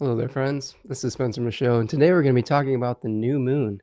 Hello there, friends. This is Spencer Michaud, and today we're going to be talking about the new moon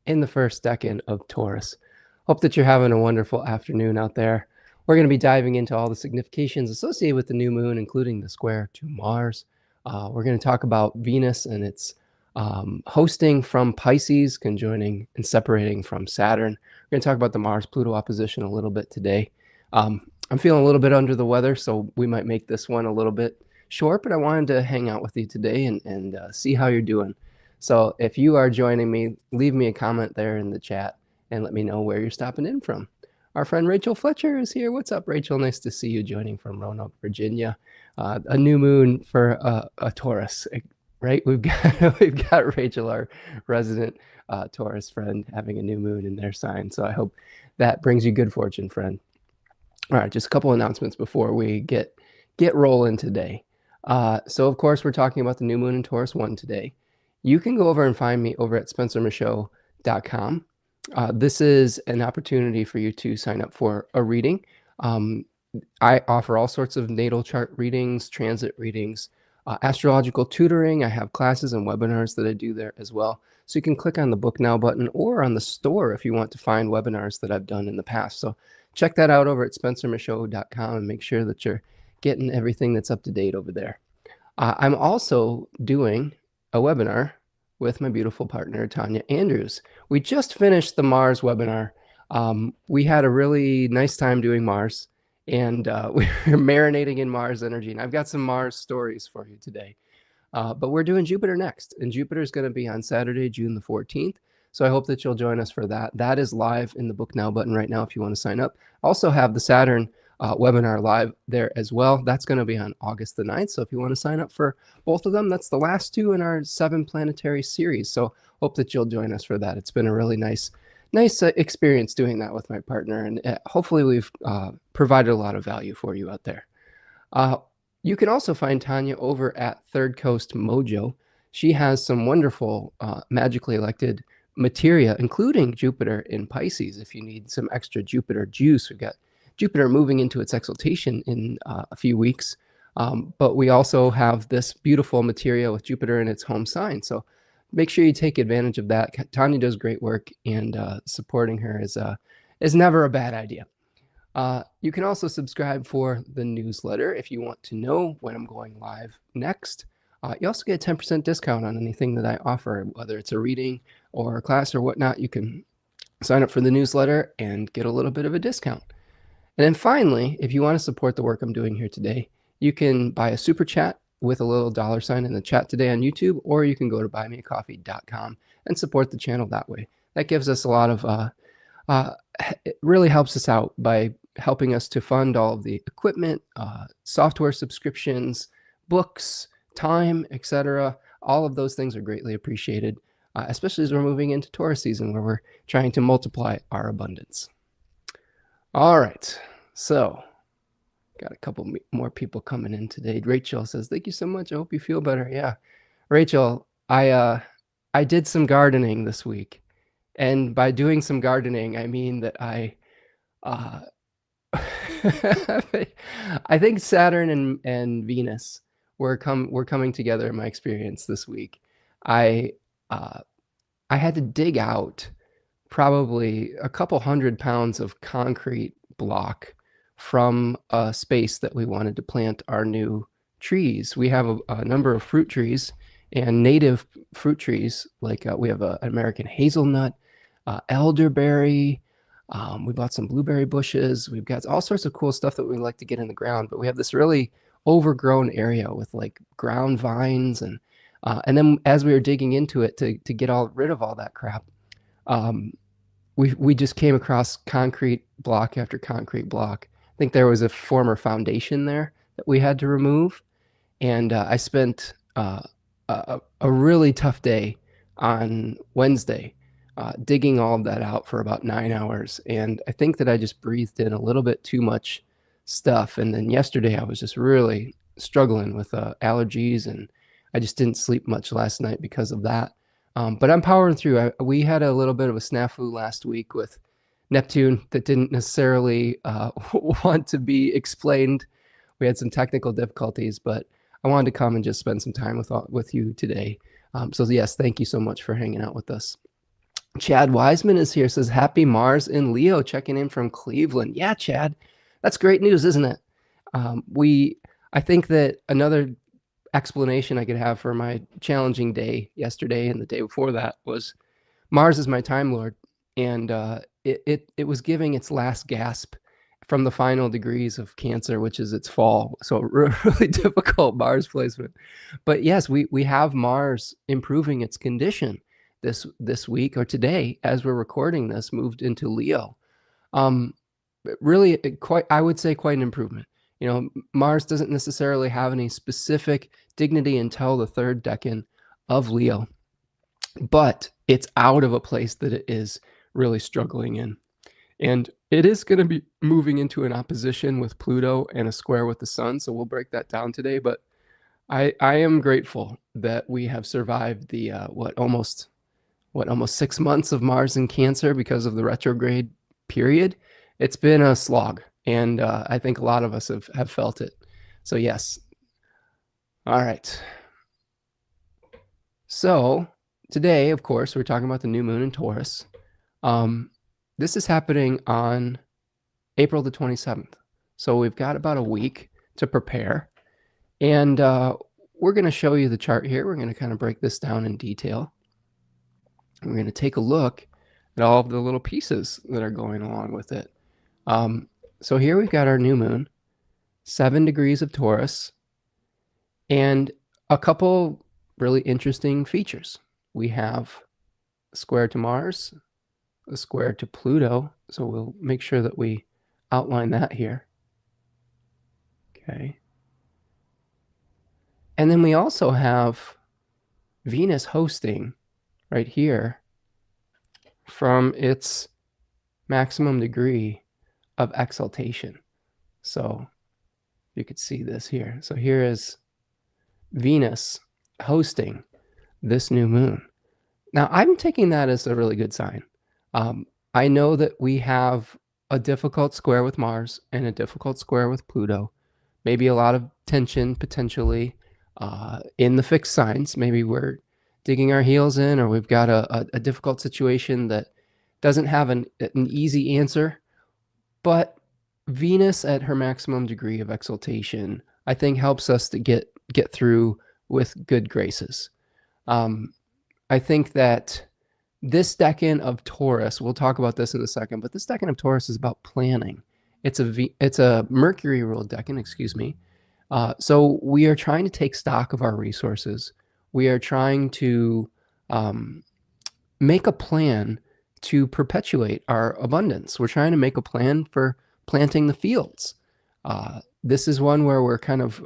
in the first decan of Taurus. Hope that you're having a wonderful afternoon out there. We're going to be diving into all the significations associated with the new moon, including the square to Mars. We're going to talk about Venus and its hosting from Pisces, conjoining and separating from Saturn. We're going to talk about the Mars-Pluto opposition a little bit today. I'm feeling a little bit under the weather, so we might make this one a little bit short, but I wanted to hang out with you today and see how you're doing. So if you are joining me, leave me a comment there in the chat and let me know where you're stopping in from. Our friend Rachel Fletcher is here. What's up, Rachel? Nice to see you joining from Roanoke, Virginia. A new moon for a Taurus, right? We've got Rachel, our resident Taurus friend, having a new moon in their sign. So I hope that brings you good fortune, friend. All right, just a couple announcements before we get rolling today. So of course, we're talking about the new moon in Taurus 1 today. You can go over and find me over at spencermichaud.com. This is an opportunity for you to sign up for a reading. I offer all sorts of natal chart readings, transit readings, astrological tutoring. I have classes and webinars that I do there as well. So you can click on the book now button or on the store if you want to find webinars that I've done in the past. So check that out over at spencermichaud.com and make sure that you're getting everything that's up to date over there. I'm also doing a webinar with my beautiful partner, Tanya Andrews. We just finished the Mars webinar. We had a really nice time doing Mars, and we were marinating in Mars energy. And I've got some Mars stories for you today. But we're doing Jupiter next, and Jupiter is going to be on Saturday, June the 14th. So I hope that you'll join us for that. That is live in the Book Now button right now if you want to sign up. Also have the Saturn webinar live there as well. That's going to be on August the 9th. So if you want to sign up for both of them, that's the last two in our 7 planetary series. So hope that you'll join us for that. It's been a really nice experience doing that with my partner. And hopefully we've provided a lot of value for you out there. You can also find Tanya over at Third Coast Mojo. She has some wonderful magically elected materia, including Jupiter in Pisces. If you need some extra Jupiter juice, we've got Jupiter moving into its exaltation in a few weeks. But we also have this beautiful materia with Jupiter in its home sign. So make sure you take advantage of that. Tanya does great work, and supporting her is never a bad idea. You can also subscribe for the newsletter if you want to know when I'm going live next. You also get a 10% discount on anything that I offer, whether it's a reading or a class or whatnot. You can sign up for the newsletter and get a little bit of a discount. And then finally, if you want to support the work I'm doing here today, you can buy a super chat with a little $ in the chat today on YouTube, or you can go to buymeacoffee.com and support the channel that way. That gives us a lot of, it really helps us out by helping us to fund all of the equipment, software subscriptions, books, time, etc. All of those things are greatly appreciated, especially as we're moving into Taurus season, where we're trying to multiply our abundance. All right, so got a couple more people coming in today. Rachel says, "Thank you so much. I hope you feel better." Yeah, Rachel, I did some gardening this week, and by doing some gardening, I mean that I think Saturn and Venus were coming together in my experience this week. I had to dig out probably a couple 100 pounds of concrete block from a space that we wanted to plant our new trees. We have a number of fruit trees and native fruit trees, like we have an American hazelnut, elderberry. We bought some blueberry bushes. We've got all sorts of cool stuff that we like to get in the ground, but we have this really overgrown area with like ground vines, and then as we were digging into it to get rid of all that crap, we just came across concrete block after concrete block. I think there was a former foundation there that we had to remove, and I spent a really tough day on Wednesday digging all of that out for about 9 hours. And I think that I just breathed in a little bit too much stuff. And then yesterday I was just really struggling with allergies, and I just didn't sleep much last night because of that. But I'm powering through. We had a little bit of a snafu last week with Neptune that didn't necessarily want to be explained. We had some technical difficulties, but I wanted to come and just spend some time with you today. So yes, thank you so much for hanging out with us. Chad Wiseman is here, says happy Mars in Leo, checking in from Cleveland. Yeah, Chad, that's great news, isn't it? I think that another explanation I could have for my challenging day yesterday and the day before that was Mars is my Time Lord, and it was giving its last gasp from the final degrees of Cancer, which is its fall. So really difficult Mars placement. But yes, we have Mars improving its condition this week, or today as we're recording this, moved into Leo. Really quite, I would say, quite an improvement. You know, Mars doesn't necessarily have any specific dignity until the third decan of Leo, but it's out of a place that it is really struggling in. And it is going to be moving into an opposition with Pluto and a square with the sun. So we'll break that down today. But I am grateful that we have survived the almost 6 months of Mars in Cancer because of the retrograde period. It's been a slog, and I think a lot of us have felt it. So yes. All right. So today, of course, we're talking about the new moon in Taurus. This is happening on April the 27th. So we've got about a week to prepare. And we're going to show you the chart here. We're going to kind of break this down in detail. We're going to take a look at all of the little pieces that are going along with it. So here we've got our new moon, 7 degrees of Taurus, and a couple really interesting features. We have a square to Mars, a square to Pluto. So we'll make sure that we outline that here. Okay. And then we also have Venus hosting right here from its maximum degree of exaltation. So you could see this here. So here is Venus hosting this new moon. Now, I'm taking that as a really good sign. I know that we have a difficult square with Mars and a difficult square with Pluto. Maybe a lot of tension potentially in the fixed signs. Maybe we're digging our heels in, or we've got a difficult situation that doesn't have an easy answer. But Venus at her maximum degree of exaltation, I think, helps us to get through with good graces. I think that this decan of Taurus, we'll talk about this in a second, but this decan of Taurus is about planning. It's a Mercury ruled decan, excuse me. So we are trying to take stock of our resources. We are trying to make a plan to perpetuate our abundance. We're trying to make a plan for planting the fields. This is one where we're kind of,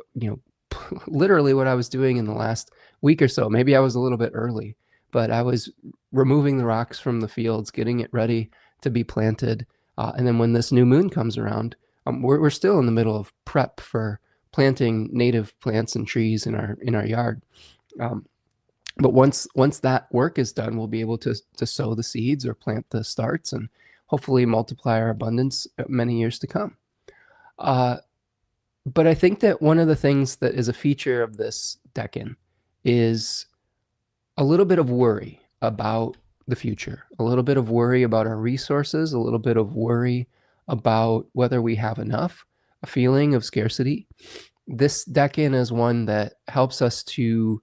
literally what I was doing in the last week or so. Maybe I was a little bit early, but I was removing the rocks from the fields, getting it ready to be planted. And then when this new moon comes around, we're still in the middle of prep for planting native plants and trees in our yard. But once that work is done, we'll be able to sow the seeds or plant the starts and hopefully multiply our abundance many years to come. But I think that one of the things that is a feature of this decan is a little bit of worry about the future, a little bit of worry about our resources, a little bit of worry about whether we have enough, a feeling of scarcity. This decan is one that helps us to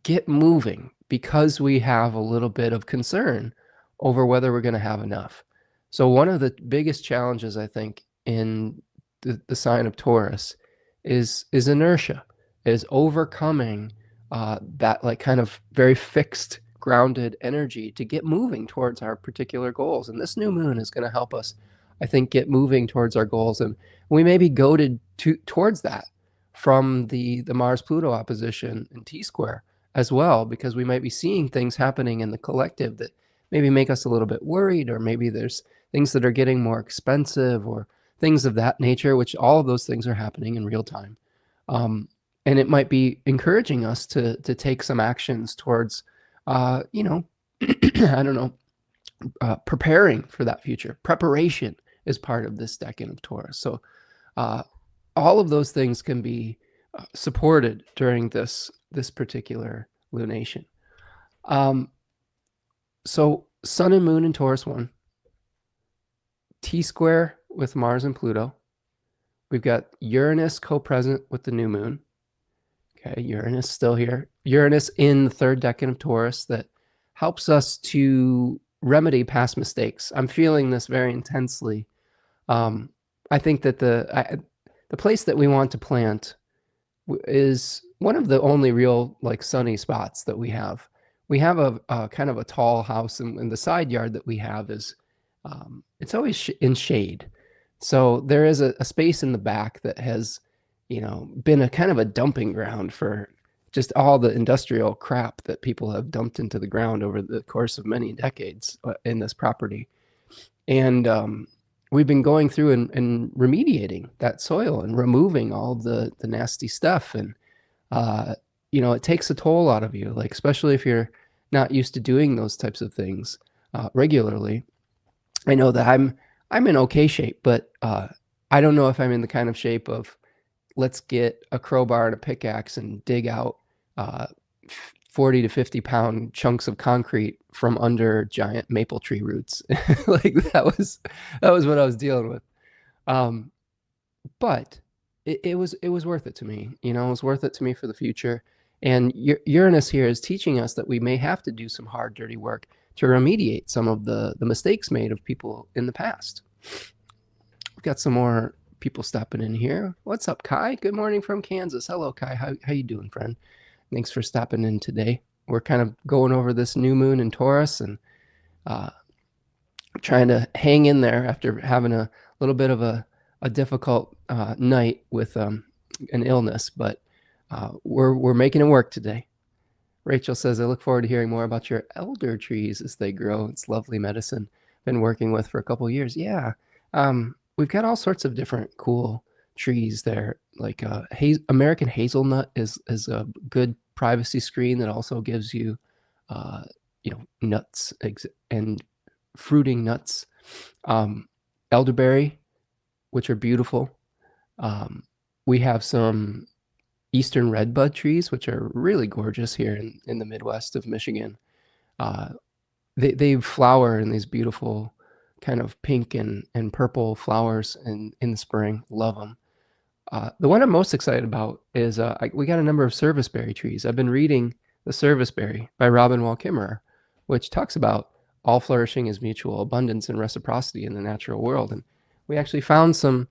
get moving because we have a little bit of concern over whether we're going to have enough. So one of the biggest challenges, I think, in the sign of Taurus is inertia, is overcoming that like kind of very fixed, grounded energy to get moving towards our particular goals. And this new moon is going to help us, I think, get moving towards our goals. And we may be goaded towards that from the Mars-Pluto opposition in T-square as well, because we might be seeing things happening in the collective that maybe make us a little bit worried, or maybe there's things that are getting more expensive or things of that nature, which all of those things are happening in real time. And it might be encouraging us to take some actions towards, I don't know, preparing for that future. Preparation is part of this decan of Taurus. So all of those things can be supported during this particular lunation. So Sun and Moon in Taurus 1, T-square with Mars and Pluto. We've got Uranus co-present with the new moon. Okay, Uranus still here. Uranus in the third decan of Taurus that helps us to remedy past mistakes. I'm feeling this very intensely. I think that the place that we want to plant is one of the only real like sunny spots that we have. We have a kind of a tall house, and the side yard that we have is it's always in shade. So there is a space in the back that has, been a kind of a dumping ground for just all the industrial crap that people have dumped into the ground over the course of many decades in this property. And we've been going through and remediating that soil and removing all the nasty stuff. And, it takes a toll out of you, like, especially if you're not used to doing those types of things regularly. I know that I'm in okay shape, but I don't know if I'm in the kind of shape of let's get a crowbar and a pickaxe and dig out 40 to 50 pound chunks of concrete from under giant maple tree roots. Like that was what I was dealing with. But it was worth it to me. It was worth it to me for the future. And Uranus here is teaching us that we may have to do some hard, dirty work to remediate some of the mistakes made of people in the past. We've got some more people stopping in here. What's up, Kai? Good morning from Kansas. Hello, Kai. How you doing, friend? Thanks for stopping in today. We're kind of going over this new moon in Taurus and trying to hang in there after having a little bit of a difficult night with an illness, but we're making it work today. Rachel says, I look forward to hearing more about your elder trees as they grow. It's lovely medicine. Been working with for a couple of years. Yeah. We've got all sorts of different cool trees there. Like American hazelnut is a good privacy screen that also gives you, nuts and fruiting nuts. Elderberry, which are beautiful. We have some eastern redbud trees, which are really gorgeous here in the Midwest of Michigan. They flower in these beautiful kind of pink and purple flowers in the spring. Love them. The one I'm most excited about is we got a number of serviceberry trees. I've been reading The Serviceberry by Robin Wall Kimmerer, which talks about all flourishing is mutual abundance and reciprocity in the natural world. And we actually found some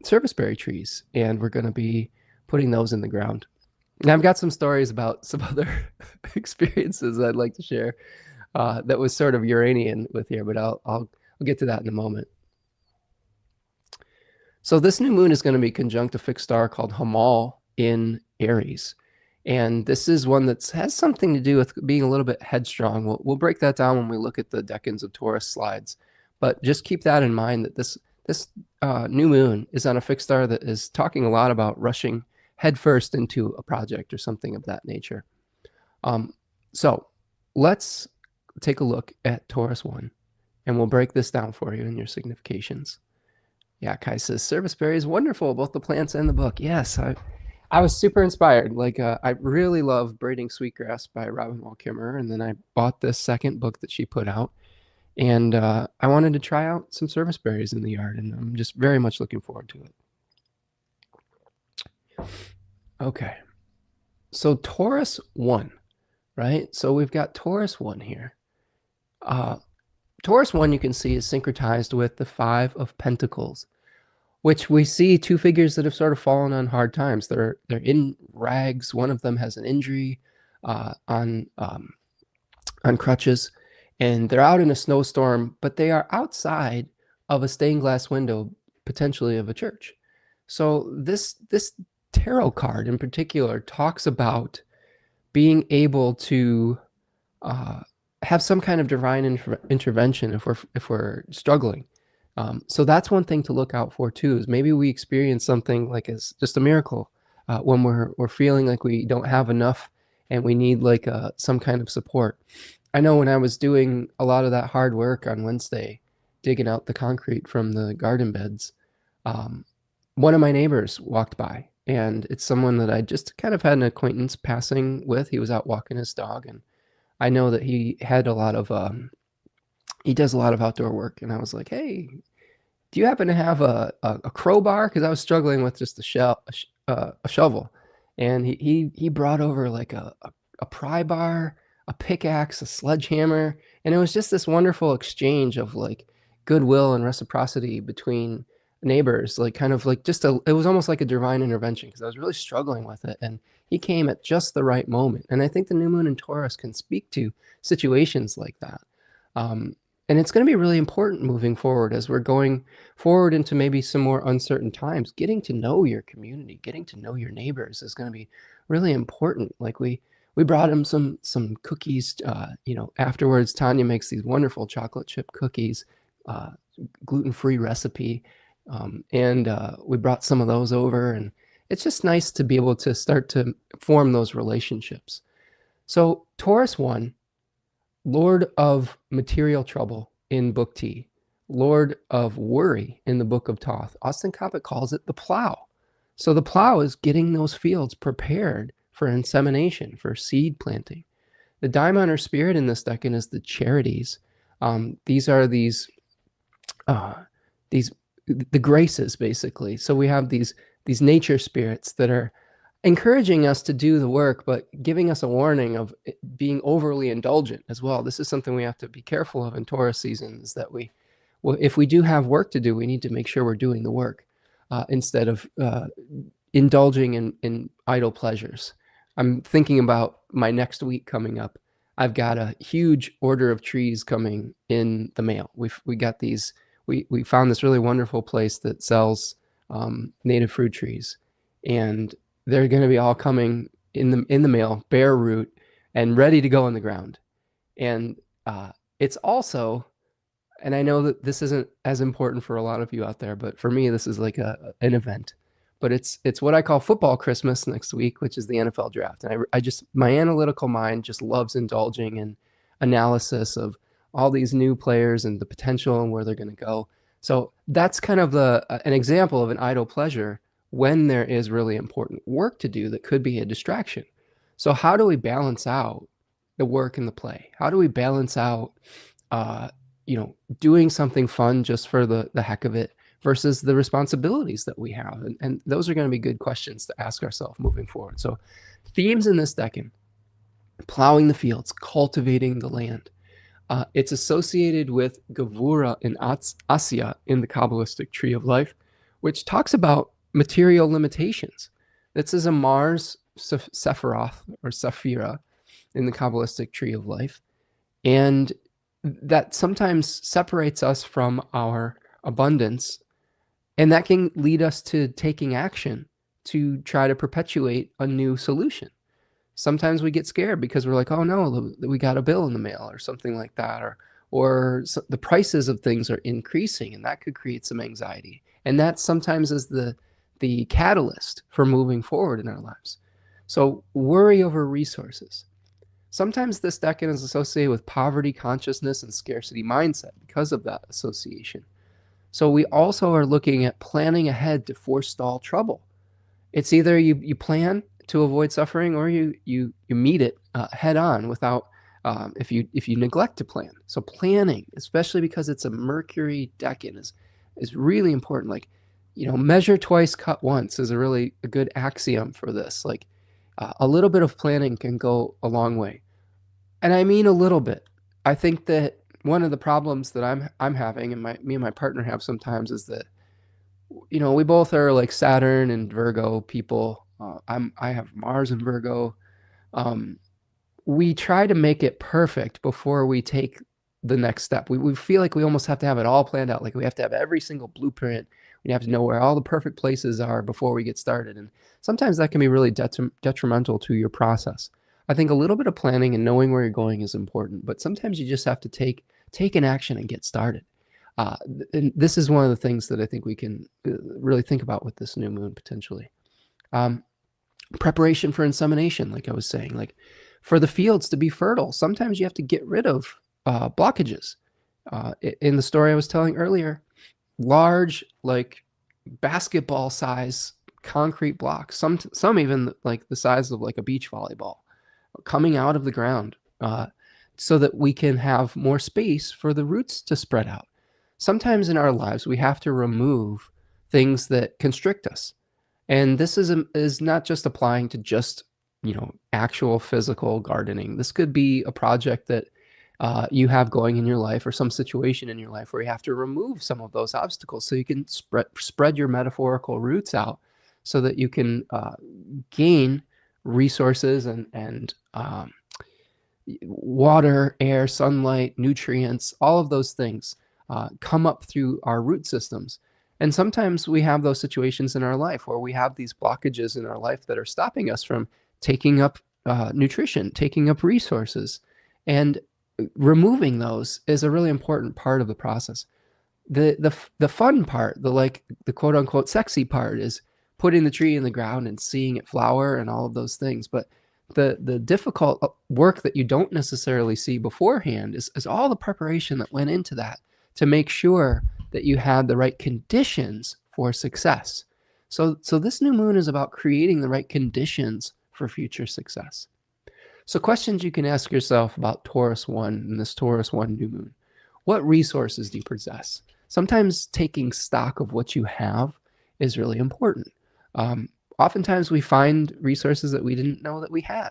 serviceberry trees, and we're going to be putting those in the ground. And I've got some stories about some other experiences I'd like to share that was sort of Uranian with here, but I'll get to that in a moment. So this new moon is going to be conjunct a fixed star called Hamal in Aries. And this is one that has something to do with being a little bit headstrong. We'll break that down when we look at the decans of Taurus slides. But just keep that in mind that this new moon is on a fixed star that is talking a lot about rushing headfirst into a project or something of that nature. So let's take a look at Taurus 1, and we'll break this down for you in your significations. Yeah, Kai says, Serviceberry is wonderful, both the plants and the book. Yes, I was super inspired. Like, I really love Braiding Sweetgrass by Robin Wall Kimmerer, and then I bought this second book that she put out, and I wanted to try out some serviceberries in the yard, and I'm just very much looking forward to it. Okay, so Taurus 1, right? So we've got Taurus 1 here. Taurus 1, you can see, is syncretized with the 5 of Pentacles, which we see two figures that have sort of fallen on hard times. They're in rags. One of them has an injury on crutches, and they're out in a snowstorm, but they are outside of a stained glass window, potentially of a church. So this tarot card in particular talks about being able to have some kind of divine intervention if we're struggling. So that's one thing to look out for too, is maybe we experience something like as just a miracle when we're feeling like we don't have enough and we need like some kind of support. I know when I was doing a lot of that hard work on Wednesday, digging out the concrete from the garden beds, one of my neighbors walked by and it's someone that I just kind of had an acquaintance passing with. He was out walking his dog, and I know that he had a lot of he does a lot of outdoor work, and I was like, hey, do you happen to have a crowbar? Because I was struggling with just a shovel, and he brought over like a pry bar, a pickaxe, a sledgehammer, and it was just this wonderful exchange of like goodwill and reciprocity between neighbors, like kind of like it was almost like a divine intervention because I was really struggling with it, and he came at just the right moment. And I think the new moon in Taurus can speak to situations like that. Um, and it's going to be really important moving forward as we're going forward into maybe some more uncertain times. Getting to know your community, getting to know your neighbors is going to be really important. Like we brought him some cookies. Afterwards, Tanya makes these wonderful chocolate chip cookies, gluten-free recipe, and we brought some of those over. And it's just nice to be able to start to form those relationships. So Taurus 1, Lord of material trouble in Book T, Lord of worry in the Book of Thoth. Austin Coppock calls it the plow. So the plow is getting those fields prepared for insemination, for seed planting. The Daimon or spirit in this decan is the charities. These are the graces, basically. So we have these nature spirits that are encouraging us to do the work, but giving us a warning of being overly indulgent as well. This is something we have to be careful of in Taurus season, is that if we do have work to do, we need to make sure we're doing the work instead of indulging in idle pleasures. I'm thinking about my next week coming up. I've got a huge order of trees coming in the mail. We got these. We found this really wonderful place that sells native fruit trees, and they're going to be all coming in the mail, bare root, and ready to go in the ground. And it's also, and I know that this isn't as important for a lot of you out there, but for me, this is like an event. But it's what I call football Christmas next week, which is the NFL draft. And I just, my analytical mind just loves indulging in analysis of all these new players and the potential and where they're going to go. So that's kind of an example of an idle pleasure when there is really important work to do that could be a distraction. So how do we balance out the work and the play? How do we balance out, doing something fun just for the heck of it versus the responsibilities that we have? And those are going to be good questions to ask ourselves moving forward. So themes in this decan: plowing the fields, cultivating the land. It's associated with Gevura in Asya in the Kabbalistic Tree of Life, which talks about material limitations. This is a Mars Sephiroth or Sephira in the Kabbalistic Tree of Life, and that sometimes separates us from our abundance, and that can lead us to taking action to try to perpetuate a new solution. Sometimes we get scared because we're like, oh no, we got a bill in the mail or something like that, or the prices of things are increasing, and that could create some anxiety. And that sometimes is the catalyst for moving forward in our lives. So worry over resources. Sometimes this decan is associated with poverty consciousness and scarcity mindset because of that association. So we also are looking at planning ahead to forestall trouble. It's either you plan to avoid suffering, or you meet it head on without if you neglect to plan. So planning, especially because it's a Mercury decan, is really important. Like, measure twice, cut once is a good axiom for this. Like a little bit of planning can go a long way, and I mean a little bit. I think that one of the problems that I'm having, and me and my partner have sometimes, is that we both are like Saturn and Virgo people. I have Mars and Virgo. We try to make it perfect before we take the next step. We feel like we almost have to have it all planned out. Like we have to have every single blueprint. We have to know where all the perfect places are before we get started. And sometimes that can be really detrimental to your process. I think a little bit of planning and knowing where you're going is important, but sometimes you just have to take an action and get started. And this is one of the things that I think we can really think about with this new moon potentially. Preparation for insemination, like I was saying, like for the fields to be fertile, sometimes you have to get rid of blockages. In the story I was telling earlier, large, like basketball size concrete blocks, some even like the size of like a beach volleyball, coming out of the ground, so that we can have more space for the roots to spread out. Sometimes in our lives, we have to remove things that constrict us. And this is not just applying to just, actual physical gardening. This could be a project that you have going in your life, or some situation in your life where you have to remove some of those obstacles so you can spread your metaphorical roots out, so that you can gain resources and water, air, sunlight, nutrients, all of those things come up through our root systems. And sometimes we have those situations in our life where we have these blockages in our life that are stopping us from taking up nutrition, taking up resources. And removing those is a really important part of the process. The fun part, the quote unquote sexy part, is putting the tree in the ground and seeing it flower and all of those things. But the difficult work that you don't necessarily see beforehand is all the preparation that went into that to make sure that you had the right conditions for success. So this new moon is about creating the right conditions for future success. So questions you can ask yourself about Taurus I and this Taurus I new moon. What resources do you possess? Sometimes taking stock of what you have is really important. Oftentimes we find resources that we didn't know that we had.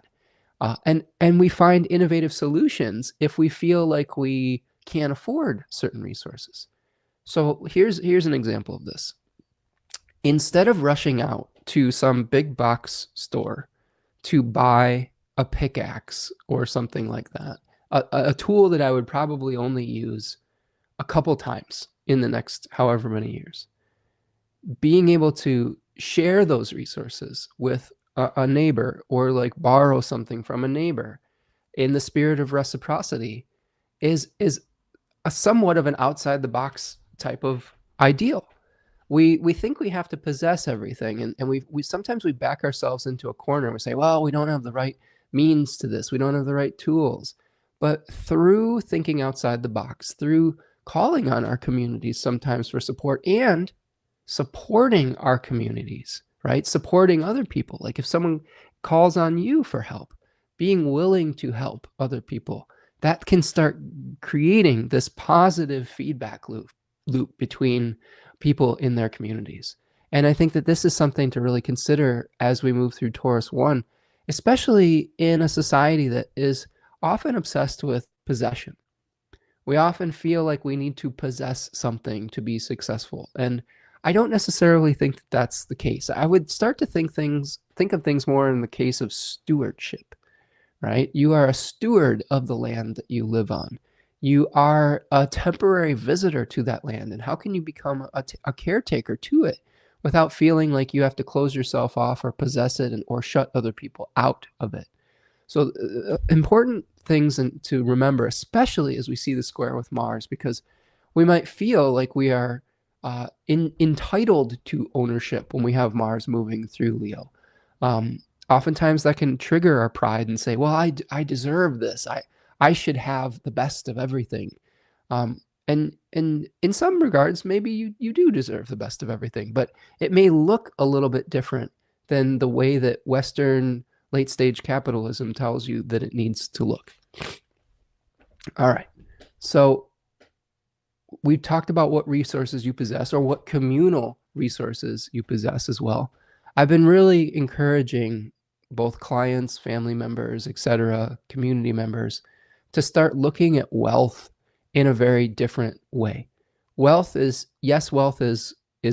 And we find innovative solutions if we feel like we can't afford certain resources. So here's an example of this. Instead of rushing out to some big box store to buy a pickaxe or something like that, a tool that I would probably only use a couple times in the next however many years, being able to share those resources with a neighbor, or like borrow something from a neighbor in the spirit of reciprocity, is a somewhat of an outside the box type of ideal. We think we have to possess everything, and we sometimes we back ourselves into a corner and we say, well, we don't have the right means to this, we don't have the right tools. But through thinking outside the box, through calling on our communities sometimes for support, and supporting our communities, right? Supporting other people. Like if someone calls on you for help, being willing to help other people, that can start creating this positive feedback loop between people in their communities. And I think that this is something to really consider as we move through Taurus I, especially in a society that is often obsessed with possession. We often feel like we need to possess something to be successful. And I don't necessarily think that that's the case. I would start to think of things more in the case of stewardship, right? You are a steward of the land that you live on. You are a temporary visitor to that land. And how can you become a caretaker to it without feeling like you have to close yourself off or possess it, or shut other people out of it? So important things to remember, especially as we see the square with Mars, because we might feel like we are entitled to ownership when we have Mars moving through Leo. Oftentimes that can trigger our pride and say, well, I deserve this. I should have the best of everything. And in some regards, maybe you do deserve the best of everything, but it may look a little bit different than the way that Western late stage capitalism tells you that it needs to look. All right. So we've talked about what resources you possess, or what communal resources you possess as well. I've been really encouraging both clients, family members, etc., community members, to start looking at wealth in a very different way. Wealth is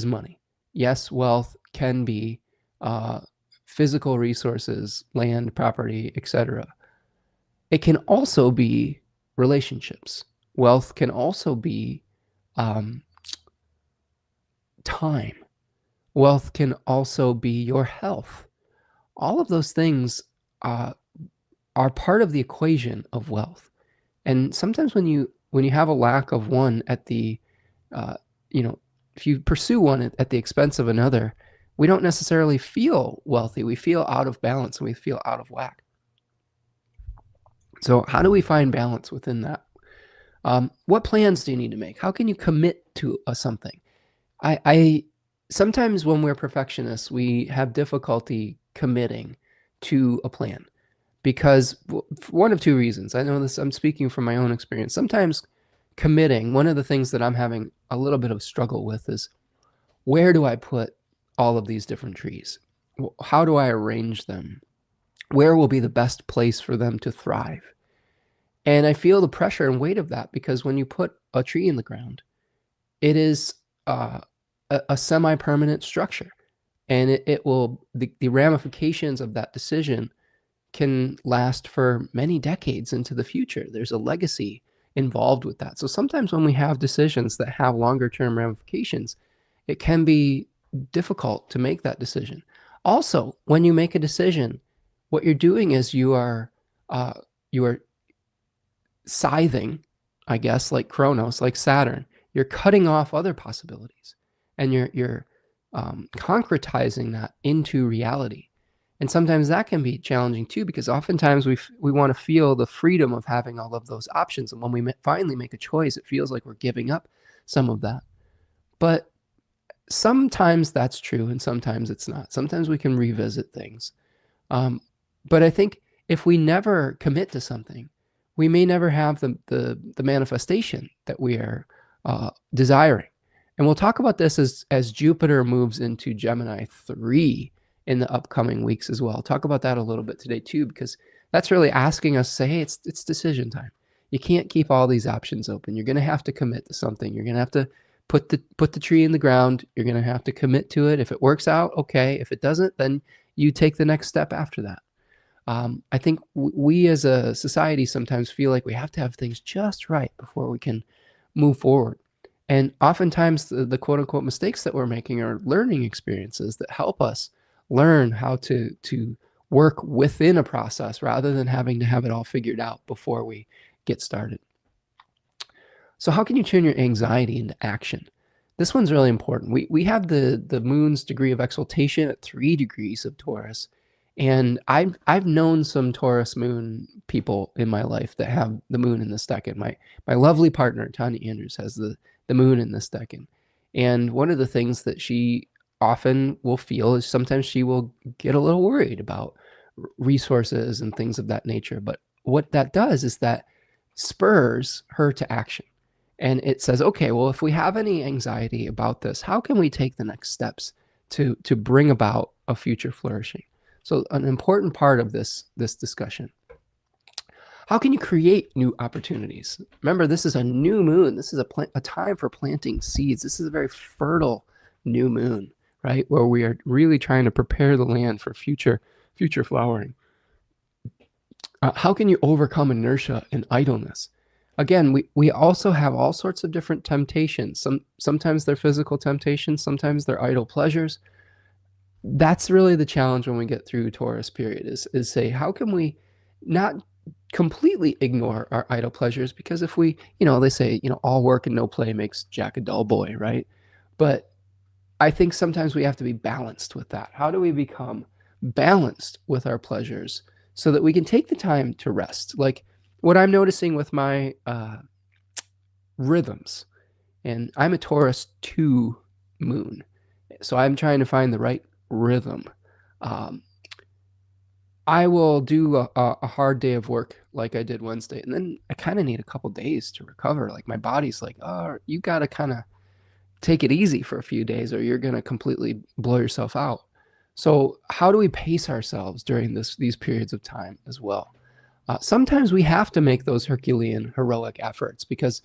money. Yes, wealth can be physical resources, land, property, etc. It can also be relationships. Wealth can also be time. Wealth can also be your health. All of those things are part of the equation of wealth. And sometimes when you have a lack of one at the, if you pursue one at the expense of another, we don't necessarily feel wealthy. We feel out of balance, and we feel out of whack. So how do we find balance within that? What plans do you need to make? How can you commit to something? I sometimes when we're perfectionists, we have difficulty committing to a plan because for one of two reasons. I know this, I'm speaking from my own experience. Sometimes committing, one of the things that I'm having a little bit of struggle with is, where do I put all of these different trees? How do I arrange them? Where will be the best place for them to thrive? And I feel the pressure and weight of that because when you put a tree in the ground, it is a semi-permanent structure, and it will, the ramifications of that decision can last for many decades into the future. There's a legacy involved with that. So sometimes when we have decisions that have longer term ramifications, it can be difficult to make that decision. Also, when you make a decision, what you're doing is you are scything, I guess, like Kronos, like Saturn. You're cutting off other possibilities, and you're concretizing that into reality. And sometimes that can be challenging too, because oftentimes we want to feel the freedom of having all of those options. And when we finally make a choice, it feels like we're giving up some of that. But sometimes that's true, and sometimes it's not. Sometimes we can revisit things. But I think if we never commit to something, we may never have the manifestation that we are desiring. And we'll talk about this as Jupiter moves into Gemini 3 in the upcoming weeks as well. I'll talk about that a little bit today too, because that's really asking us to say, hey, it's decision time. You can't keep all these options open. You're going to have to commit to something. You're going to have to put the tree in the ground. You're going to have to commit to it. If it works out, okay. If it doesn't, then you take the next step after that. I think we as a society sometimes feel like we have to have things just right before we can move forward. And oftentimes the quote unquote mistakes that we're making are learning experiences that help us learn how to work within a process rather than having to have it all figured out before we get started. So how can you turn your anxiety into action? This one's really important. We have the moon's degree of exaltation at 3 degrees of Taurus. And I've known some Taurus moon people in my life that have the moon in this decan. My lovely partner, Tanya Andrews, has the moon in this decan. And one of the things that she often will feel is sometimes she will get a little worried about resources and things of that nature. But what that does is that spurs her to action. And it says, okay, well, if we have any anxiety about this, how can we take the next steps to bring about a future flourishing? So an important part of this discussion. How can you create new opportunities? Remember, this is a new moon. This is a time for planting seeds. This is a very fertile new moon, right? Where we are really trying to prepare the land for future flowering. How can you overcome inertia and idleness? Again, we also have all sorts of different temptations. Sometimes they're physical temptations, sometimes they're idle pleasures. That's really the challenge when we get through Taurus period is say, how can we not completely ignore our idle pleasures? Because if we, they say, all work and no play makes Jack a dull boy, right? But I think sometimes we have to be balanced with that. How do we become balanced with our pleasures so that we can take the time to rest? Like what I'm noticing with my rhythms, and I'm a Taurus 2 moon, so I'm trying to find the right rhythm. I will do a hard day of work like I did Wednesday, and then I kind of need a couple days to recover. Like my body's like, oh, you got to kind of take it easy for a few days or you're going to completely blow yourself out. So how do we pace ourselves during these periods of time as well? Sometimes we have to make those Herculean heroic efforts because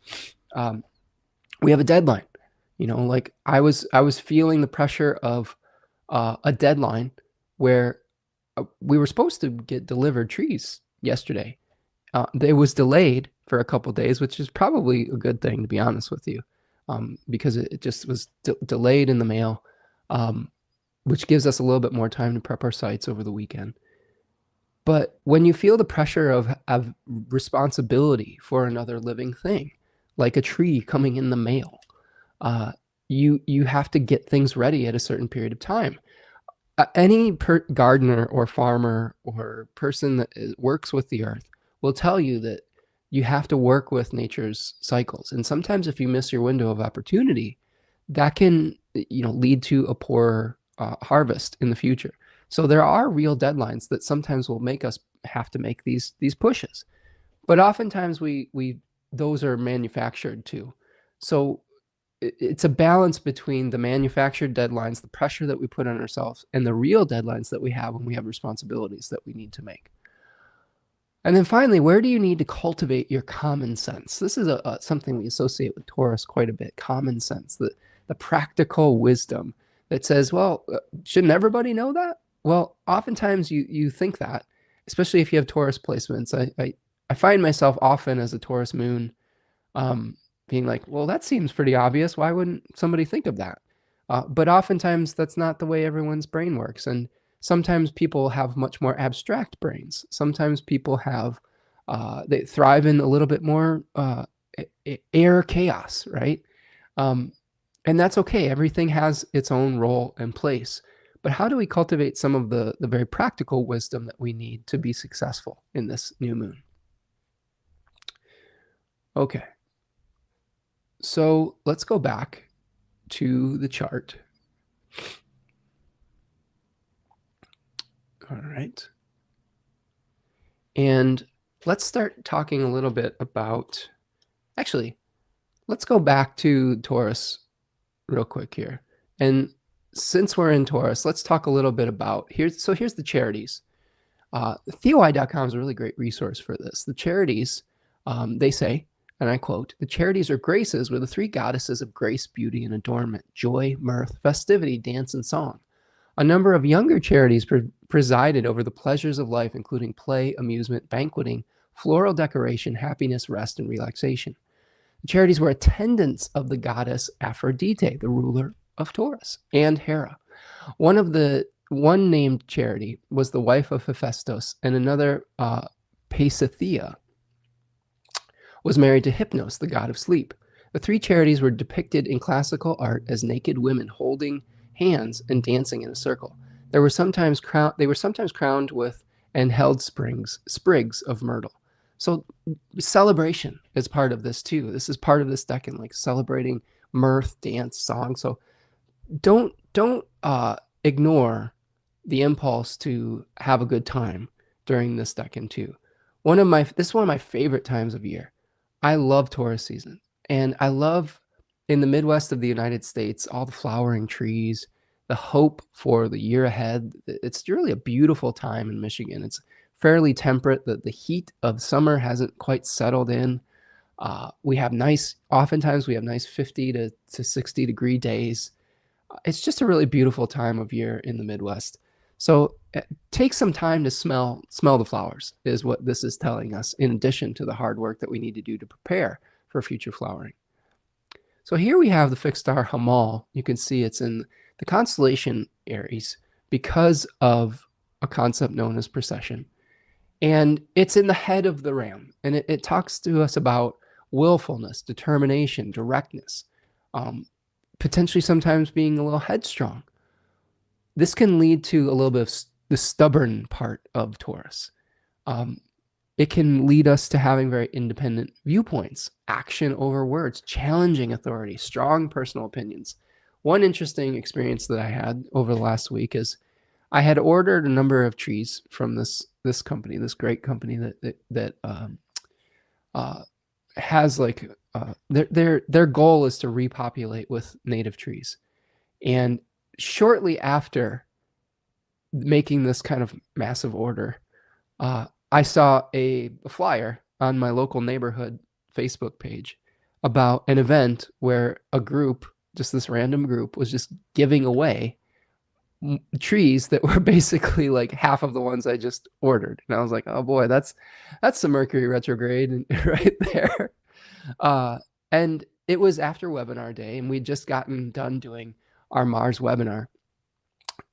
we have a deadline. Like I was feeling the pressure of a deadline where we were supposed to get delivered trees yesterday. It was delayed for a couple days, which is probably a good thing, to be honest with you, because it just was delayed in the mail, which gives us a little bit more time to prep our sites over the weekend. But when you feel the pressure of responsibility for another living thing, like a tree coming in the mail, you have to get things ready at a certain period of time. Any gardener or farmer or person that works with the earth will tell you that you have to work with nature's cycles. And sometimes if you miss your window of opportunity, that can lead to a poor harvest in the future. So there are real deadlines that sometimes will make us have to make these pushes, but oftentimes those are manufactured too. So it's a balance between the manufactured deadlines, the pressure that we put on ourselves, and the real deadlines that we have when we have responsibilities that we need to make. And then finally, where do you need to cultivate your common sense? This is something we associate with Taurus quite a bit, common sense, the practical wisdom that says, well, shouldn't everybody know that? Well, oftentimes you think that, especially if you have Taurus placements. I find myself often as a Taurus moon being like, well, that seems pretty obvious. Why wouldn't somebody think of that? But oftentimes that's not the way everyone's brain works. And sometimes people have much more abstract brains. Sometimes people have, they thrive in a little bit more air chaos, right? And that's okay. Everything has its own role and place. But how do we cultivate some of the very practical wisdom that we need to be successful in this new moon? Okay. So let's go back to the chart. All right. And let's start talking a little bit about, actually, let's go back to Taurus real quick here. And since we're in Taurus, let's talk a little bit about, here's the charities. Theoi.com is a really great resource for this. The charities, they say, and I quote, "The charities or graces were the three goddesses of grace, beauty, and adornment, joy, mirth, festivity, dance, and song. A number of younger charities presided over the pleasures of life, including play, amusement, banqueting, floral decoration, happiness, rest, and relaxation. The charities were attendants of the goddess Aphrodite, the ruler of Taurus, and Hera. One named charity was the wife of Hephaestus, and another, Pasithea, was married to Hypnos, the god of sleep. The three charities were depicted in classical art as naked women holding hands and dancing in a circle. They were sometimes crowned with and held sprigs of myrtle. So celebration is part of this too. This is part of this decan, like celebrating mirth, dance, song. So don't ignore the impulse to have a good time during this decan too. This is one of my favorite times of year. I love Taurus season, and I love in the Midwest of the United States, all the flowering trees, the hope for the year ahead. It's really a beautiful time in Michigan. It's fairly temperate. The heat of summer hasn't quite settled in. Oftentimes we have nice 50 to 60 degree days. It's just a really beautiful time of year in the Midwest. So take some time to smell the flowers is what this is telling us, in addition to the hard work that we need to do to prepare for future flowering. So here we have the fixed star Hamal. You can see it's in the constellation Aries because of a concept known as precession. And it's in the head of the ram. And it talks to us about willfulness, determination, directness, potentially sometimes being a little headstrong. This can lead to a little bit of the stubborn part of Taurus. It can lead us to having very independent viewpoints, action over words, challenging authority, strong personal opinions. One interesting experience that I had over the last week is I had ordered a number of trees from this company, this great company that has like their goal is to repopulate with native trees. And shortly after making this kind of massive order, I saw a flyer on my local neighborhood Facebook page about an event where a group, just this random group, was just giving away trees that were basically like half of the ones I just ordered. And I was like, oh boy, that's the Mercury retrograde right there. And it was after webinar day, and we'd just gotten done doing our Mars webinar.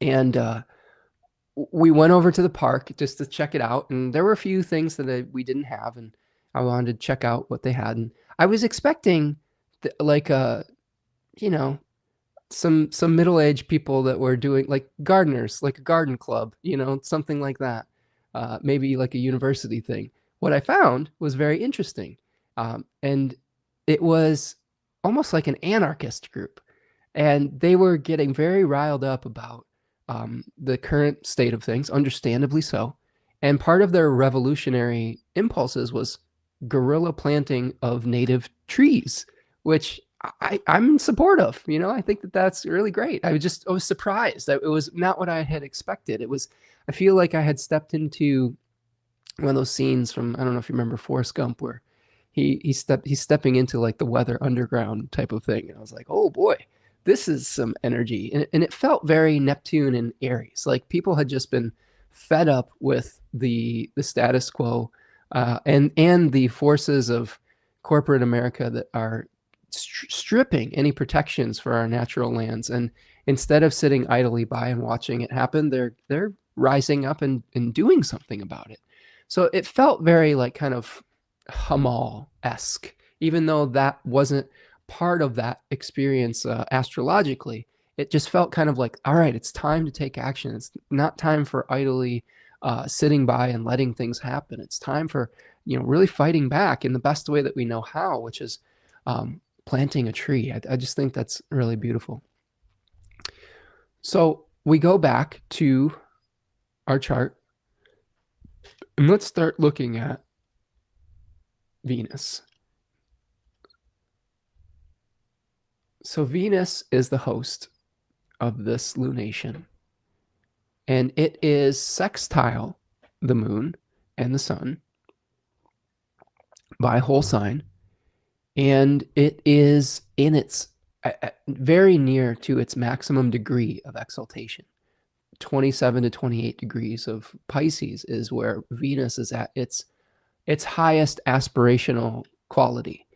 And we went over to the park just to check it out. And there were a few things that we didn't have, and I wanted to check out what they had. And I was expecting some middle-aged people that were doing like gardeners, like a garden club, something like that. Maybe like a university thing. What I found was very interesting. And it was almost like an anarchist group. And they were getting very riled up about the current state of things, understandably so. And part of their revolutionary impulses was guerrilla planting of native trees, which I'm in support of. I think that that's really great. I was surprised. It was not what I had expected. I feel like I had stepped into one of those scenes from, I don't know if you remember Forrest Gump, where he's stepping into like the weather underground type of thing. And I was like, oh boy, this is some energy. And it felt very Neptune and Aries. Like people had just been fed up with the status quo, and the forces of corporate America that are stripping any protections for our natural lands. And instead of sitting idly by and watching it happen, they're rising up and doing something about it. So it felt very like kind of Hamal-esque, even though that wasn't part of that experience astrologically. It just felt kind of like, all right, it's time to take action. It's not time for idly sitting by and letting things happen. It's time for, really fighting back in the best way that we know how, which is planting a tree. I just think that's really beautiful. So we go back to our chart, and let's start looking at Venus. So Venus is the host of this lunation, and it is sextile the moon and the sun by whole sign, and it is in its very near to its maximum degree of exaltation. 27 to 28 degrees of Pisces is where Venus is at its highest aspirational quality.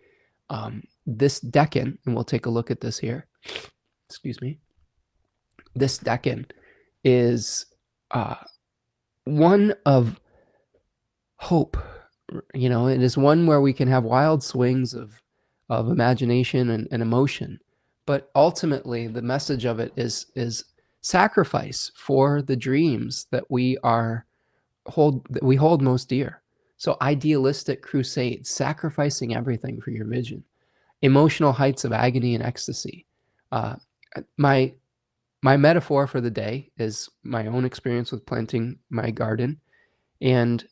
This decan, and we'll take a look at this here. Excuse me. This decan is one of hope. It is one where we can have wild swings of imagination and emotion, but ultimately the message of it is sacrifice for the dreams that we hold most dear. So idealistic crusades, sacrificing everything for your vision, emotional heights of agony and ecstasy. My metaphor for the day is my own experience with planting my garden, and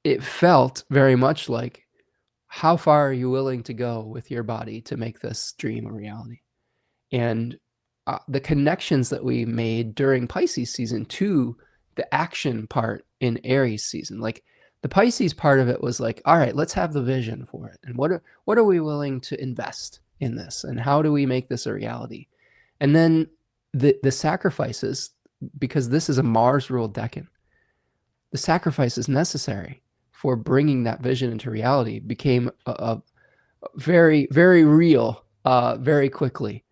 it felt very much like, how far are you willing to go with your body to make this dream a reality? And the connections that we made during Pisces season to the action part in Aries season, like the Pisces part of it was like, all right, let's have the vision for it. And what are we willing to invest in this? And how do we make this a reality? And then the sacrifices, because this is a Mars-ruled decan, the sacrifices necessary for bringing that vision into reality became a very, very real very quickly.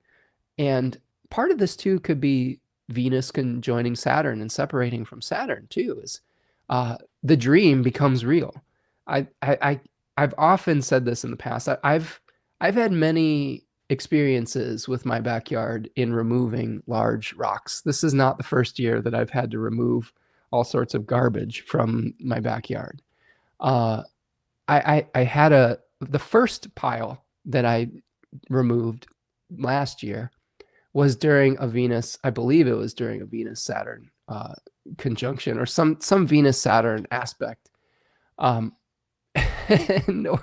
And part of this too could be Venus conjoining Saturn and separating from Saturn too, is the dream becomes real. I've often said this in the past. I've had many experiences with my backyard in removing large rocks. This is not the first year that I've had to remove all sorts of garbage from my backyard. I had the first pile that I removed last year was during a Venus, I believe it was during a Venus-Saturn conjunction, or some Venus-Saturn aspect. Or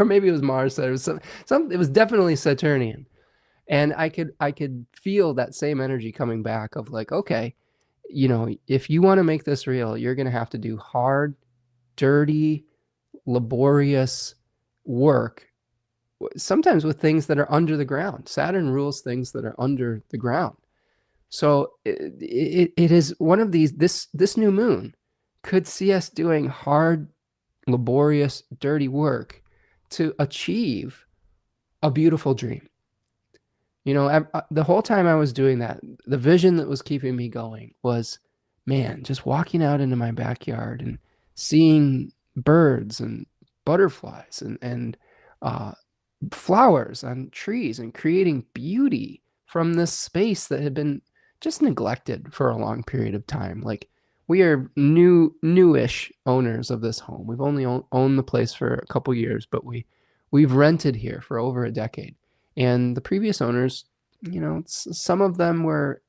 maybe it was Mars. It was definitely Saturnian. And I could feel that same energy coming back of like, okay, if you want to make this real, you're going to have to do hard, dirty, laborious work, sometimes with things that are under the ground. Saturn rules things that are under the ground. So it is one of these, this new moon could see us doing hard, laborious, dirty work to achieve a beautiful dream. The whole time I was doing that, the vision that was keeping me going was, man, just walking out into my backyard and seeing birds and butterflies and flowers on trees and creating beauty from this space that had been just neglected for a long period of time. Like, we are newish owners of this home. We've only owned the place for a couple years, but we've rented here for over a decade. And the previous owners some of them were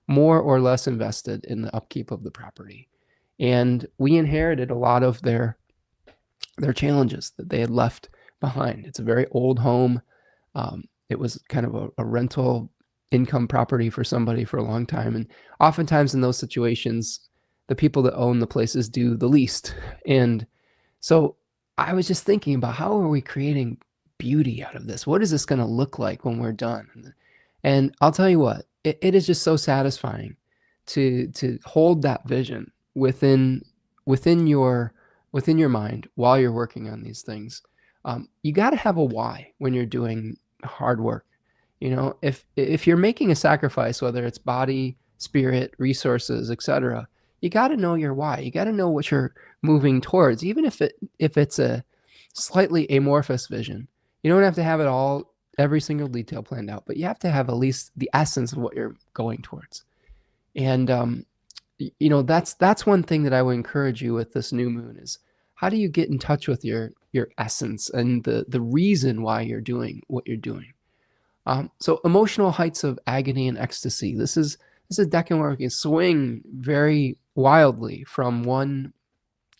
more or less invested in the upkeep of the property. And we inherited a lot of their challenges that they had left behind. It's a very old home. It was kind of a rental income property for somebody for a long time. And oftentimes in those situations, the people that own the places do the least. And so I was just thinking about, how are we creating beauty out of this? What is this going to look like when we're done? And I'll tell you what, it is just so satisfying to hold that vision within your mind while you're working on these things. You got to have a why when you're doing hard work. If you're making a sacrifice, whether it's body, spirit, resources, etc., you got to know your why. You got to know what you're moving towards, even if it's a slightly amorphous vision. You don't have to have it all, every single detail planned out, but you have to have at least the essence of what you're going towards. And that's one thing that I would encourage you with this new moon is, how do you get in touch with your essence and the reason why you're doing what you're doing? So emotional heights of agony and ecstasy. This is a decan where we can swing very wildly from one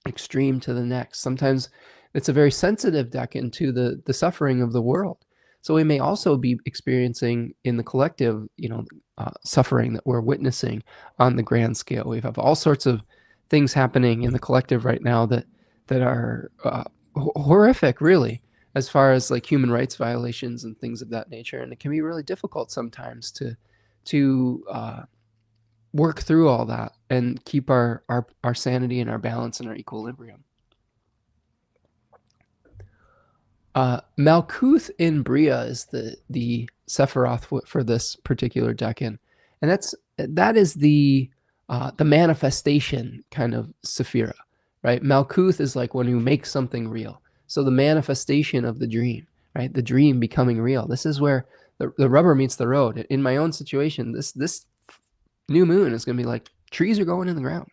extreme to the next. Sometimes it's a very sensitive decan to the suffering of the world. So we may also be experiencing in the collective, suffering that we're witnessing on the grand scale. We have all sorts of things happening in the collective right now that are horrific, really, as far as like human rights violations and things of that nature. And it can be really difficult sometimes to work through all that and keep our sanity and our balance and our equilibrium. Malkuth in Bria is the Sephiroth for this particular decan, and that is the manifestation kind of Sephira, right? Malkuth is like when you make something real. So the manifestation of the dream, right? The dream becoming real. This is where the rubber meets the road. In my own situation, this new moon is going to be like, trees are going in the ground.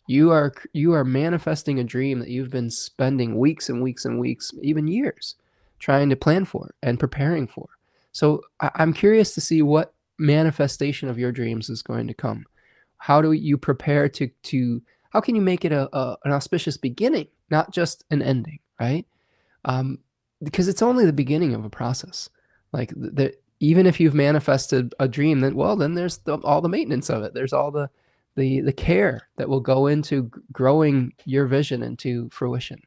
You are manifesting a dream that you've been spending weeks and weeks and weeks, even years, trying to plan for and preparing for. So I'm curious to see what manifestation of your dreams is going to come. How do you prepare how can you make it an auspicious beginning, not just an ending, right? Because it's only the beginning of a process. Like even if you've manifested a dream, then there's all the maintenance of it. There's all the care that will go into growing your vision into fruition.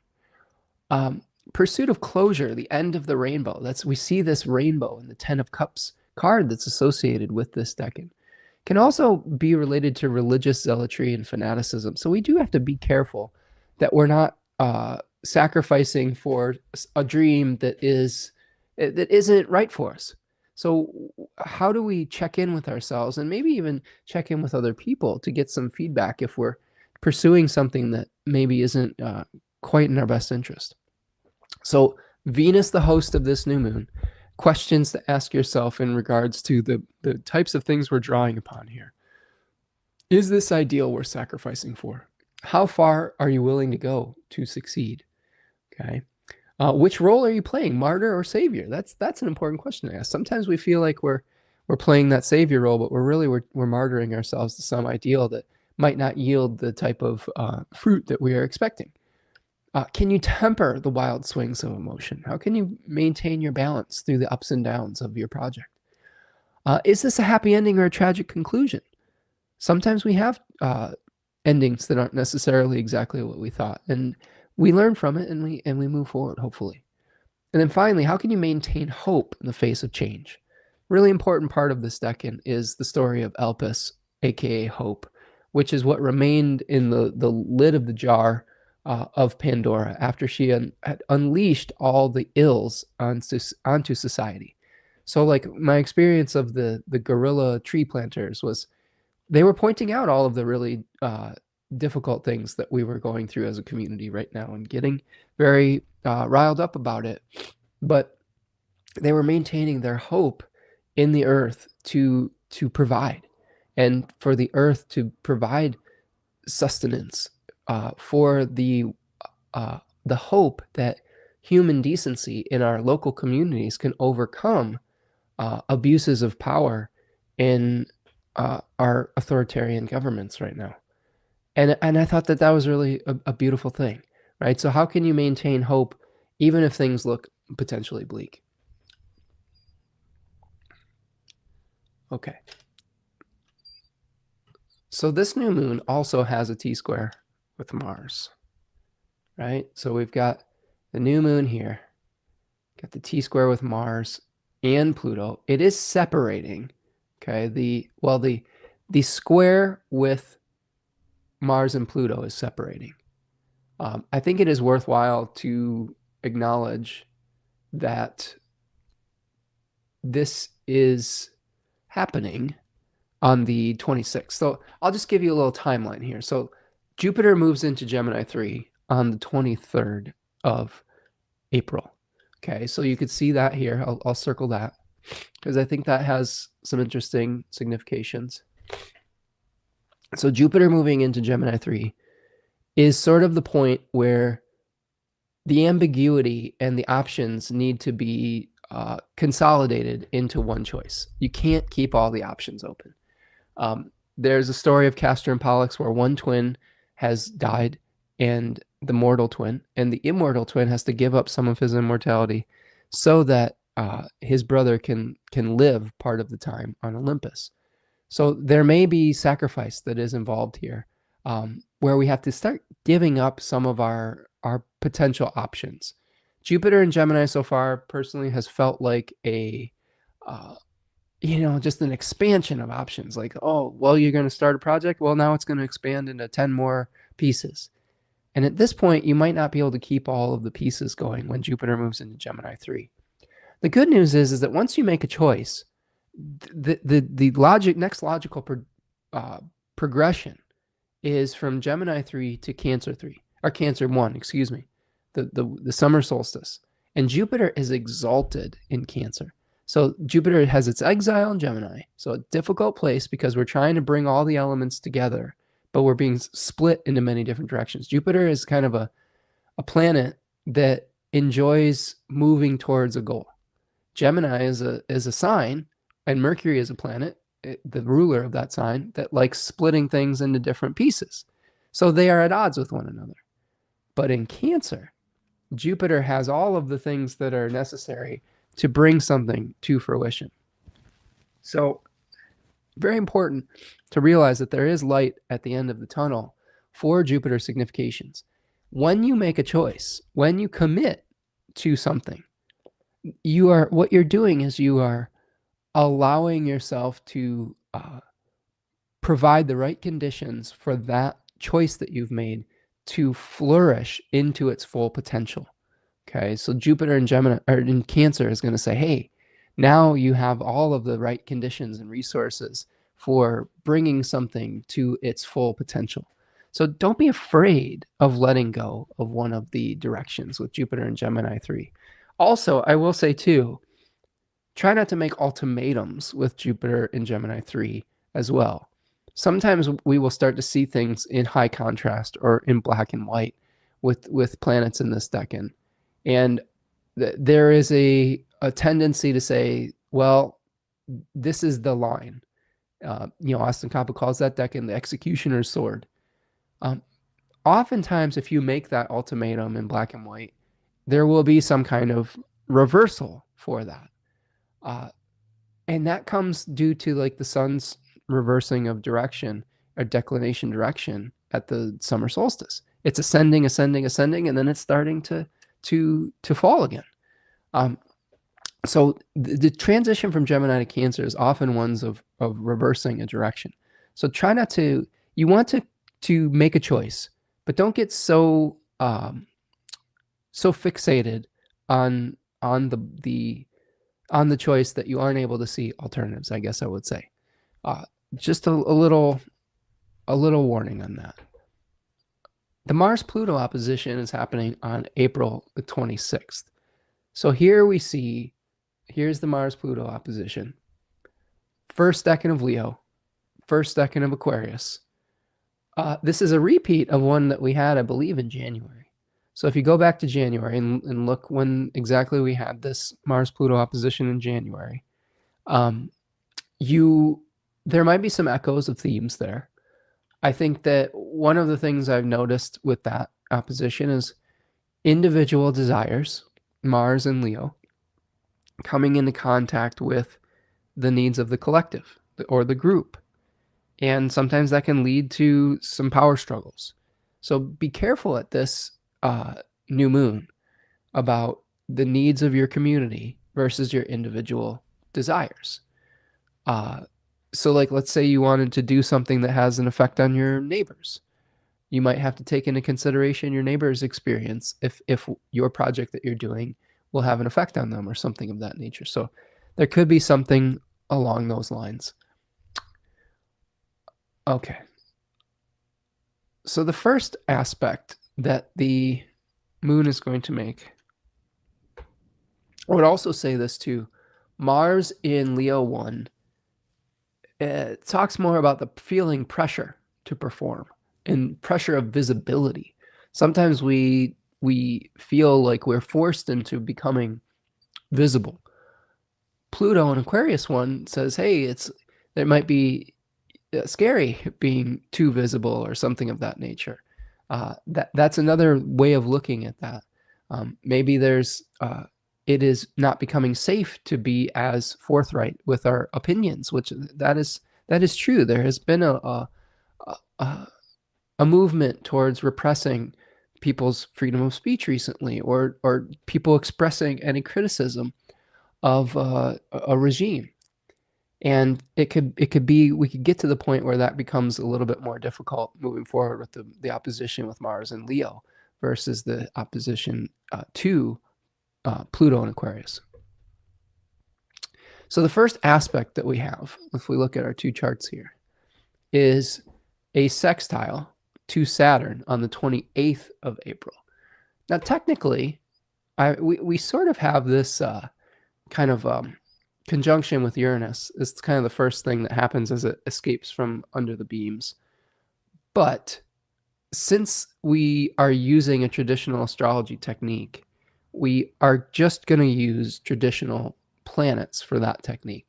Pursuit of closure, the end of the rainbow. We see this rainbow in the 10 of Cups card that's associated with this decan. Can also be related to religious zealotry and fanaticism. So we do have to be careful that we're not sacrificing for a dream that isn't right for us. So how do we check in with ourselves and maybe even check in with other people to get some feedback if we're pursuing something that maybe isn't quite in our best interest? So Venus, the host of this new moon, questions to ask yourself in regards to the types of things we're drawing upon here. Is this ideal worth sacrificing for? How far are you willing to go to succeed? Okay. Which role are you playing, martyr or savior? That's an important question to ask. Sometimes we feel like we're playing that savior role, but we're martyring ourselves to some ideal that might not yield the type of fruit that we are expecting. Can you temper the wild swings of emotion? How can you maintain your balance through the ups and downs of your project? Is this a happy ending or a tragic conclusion? Sometimes we have endings that aren't necessarily exactly what we thought, and we learn from it and we move forward, hopefully. And then finally, how can you maintain hope in the face of change? Really important part of this decan is the story of Elpis, aka Hope, which is what remained in the lid of the jar of Pandora after she had unleashed all the ills onto society. So like my experience of the guerrilla tree planters was, they were pointing out all of the really difficult things that we were going through as a community right now and getting very riled up about it. But they were maintaining their hope in the earth to provide, and for the earth to provide sustenance, for the hope that human decency in our local communities can overcome abuses of power in our authoritarian governments right now. And I thought that that was really a beautiful thing, right? So how can you maintain hope even if things look potentially bleak? Okay. So this new moon also has a T-square with Mars, right? So we've got the new moon here, got the T-square with Mars and Pluto. It is separating, okay? The square with Mars and Pluto is separating. I think it is worthwhile to acknowledge that this is happening on the 26th. So I'll just give you a little timeline here. So Jupiter moves into Gemini 3 on the 23rd of April. Okay, so you could see that here. I'll circle that because I think that has some interesting significations. So Jupiter moving into Gemini 3 is sort of the point where the ambiguity and the options need to be consolidated into one choice. You can't keep all the options open. There's a story of Castor and Pollux where one twin has died, and the mortal twin, and the immortal twin has to give up some of his immortality so that his brother can live part of the time on Olympus. So there may be sacrifice that is involved here, where we have to start giving up some of our potential options. Jupiter in Gemini so far personally has felt like a just an expansion of options. Like, oh, well, you're going to start a project. Well, now it's going to expand into 10 more pieces. And at this point, you might not be able to keep all of the pieces going when Jupiter moves into Gemini 3. The good news is that once you make a choice, the next logical progression is from Gemini 3 to Cancer 3, or Cancer 1, excuse me, the summer solstice. And Jupiter is exalted in Cancer. So Jupiter has its exile in Gemini, so a difficult place because we're trying to bring all the elements together, but we're being split into many different directions. Jupiter is kind of a planet that enjoys moving towards a goal. Gemini is a sign, and Mercury is a planet, the ruler of that sign, that likes splitting things into different pieces. So they are at odds with one another. But in Cancer, Jupiter has all of the things that are necessary to bring something to fruition. So very important to realize that there is light at the end of the tunnel for Jupiter significations. When you make a choice, when you commit to something, what you're doing is you are allowing yourself to provide the right conditions for that choice that you've made to flourish into its full potential. Okay, so Jupiter in Gemini or in Cancer is going to say, hey, now you have all of the right conditions and resources for bringing something to its full potential. So don't be afraid of letting go of one of the directions with Jupiter in Gemini 3. Also, I will say too, try not to make ultimatums with Jupiter in Gemini 3 as well. Sometimes we will start to see things in high contrast or in black and white with planets in this decan. And there is a tendency to say, well, this is the line. Austin Coppola calls that decan the executioner's sword. Oftentimes, if you make that ultimatum in black and white, there will be some kind of reversal for that. And that comes due to like the sun's reversing of direction or declination direction at the summer solstice. It's ascending, ascending, ascending, and then it's starting to fall again. So the transition from Gemini to Cancer is often ones of reversing a direction. So try not to, you want to make a choice, but don't get so fixated on the choice that you aren't able to see alternatives, I guess I would say. Just a little warning on that. The Mars-Pluto opposition is happening on April the 26th. So here we see, here's the Mars-Pluto opposition. First decan of Leo, first decan of Aquarius. This is a repeat of one that we had, I believe, in January. So if you go back to January and look when exactly we had this Mars-Pluto opposition in January, There might be some echoes of themes there. I think that one of the things I've noticed with that opposition is individual desires, Mars and Leo, coming into contact with the needs of the collective or the group. And sometimes that can lead to some power struggles. So be careful at this new moon about the needs of your community versus your individual desires. So like, let's say you wanted to do something that has an effect on your neighbors. You might have to take into consideration your neighbor's experience if your project that you're doing will have an effect on them or something of that nature. So there could be something along those lines. Okay. So the first aspect that the moon is going to make, I would also say this too, Mars in Leo 1, it talks more about the feeling pressure to perform and pressure of visibility. Sometimes we feel like we're forced into becoming visible. Pluto in Aquarius 1 says, hey, there might be scary being too visible or something of that nature. That's another way of looking at that. Maybe it is not becoming safe to be as forthright with our opinions, which that is true. There has been a movement towards repressing people's freedom of speech recently, or people expressing any criticism of a regime. And it could be, we could get to the point where that becomes a little bit more difficult moving forward with the opposition with Mars and Leo versus the opposition to Pluto and Aquarius. So the first aspect that we have, if we look at our two charts here, is a sextile to Saturn on the 28th of April. Now, technically, we sort of have this kind of conjunction with Uranus. It's kind of the first thing that happens as it escapes from under the beams. But since we are using a traditional astrology technique, we are just going to use traditional planets for that technique.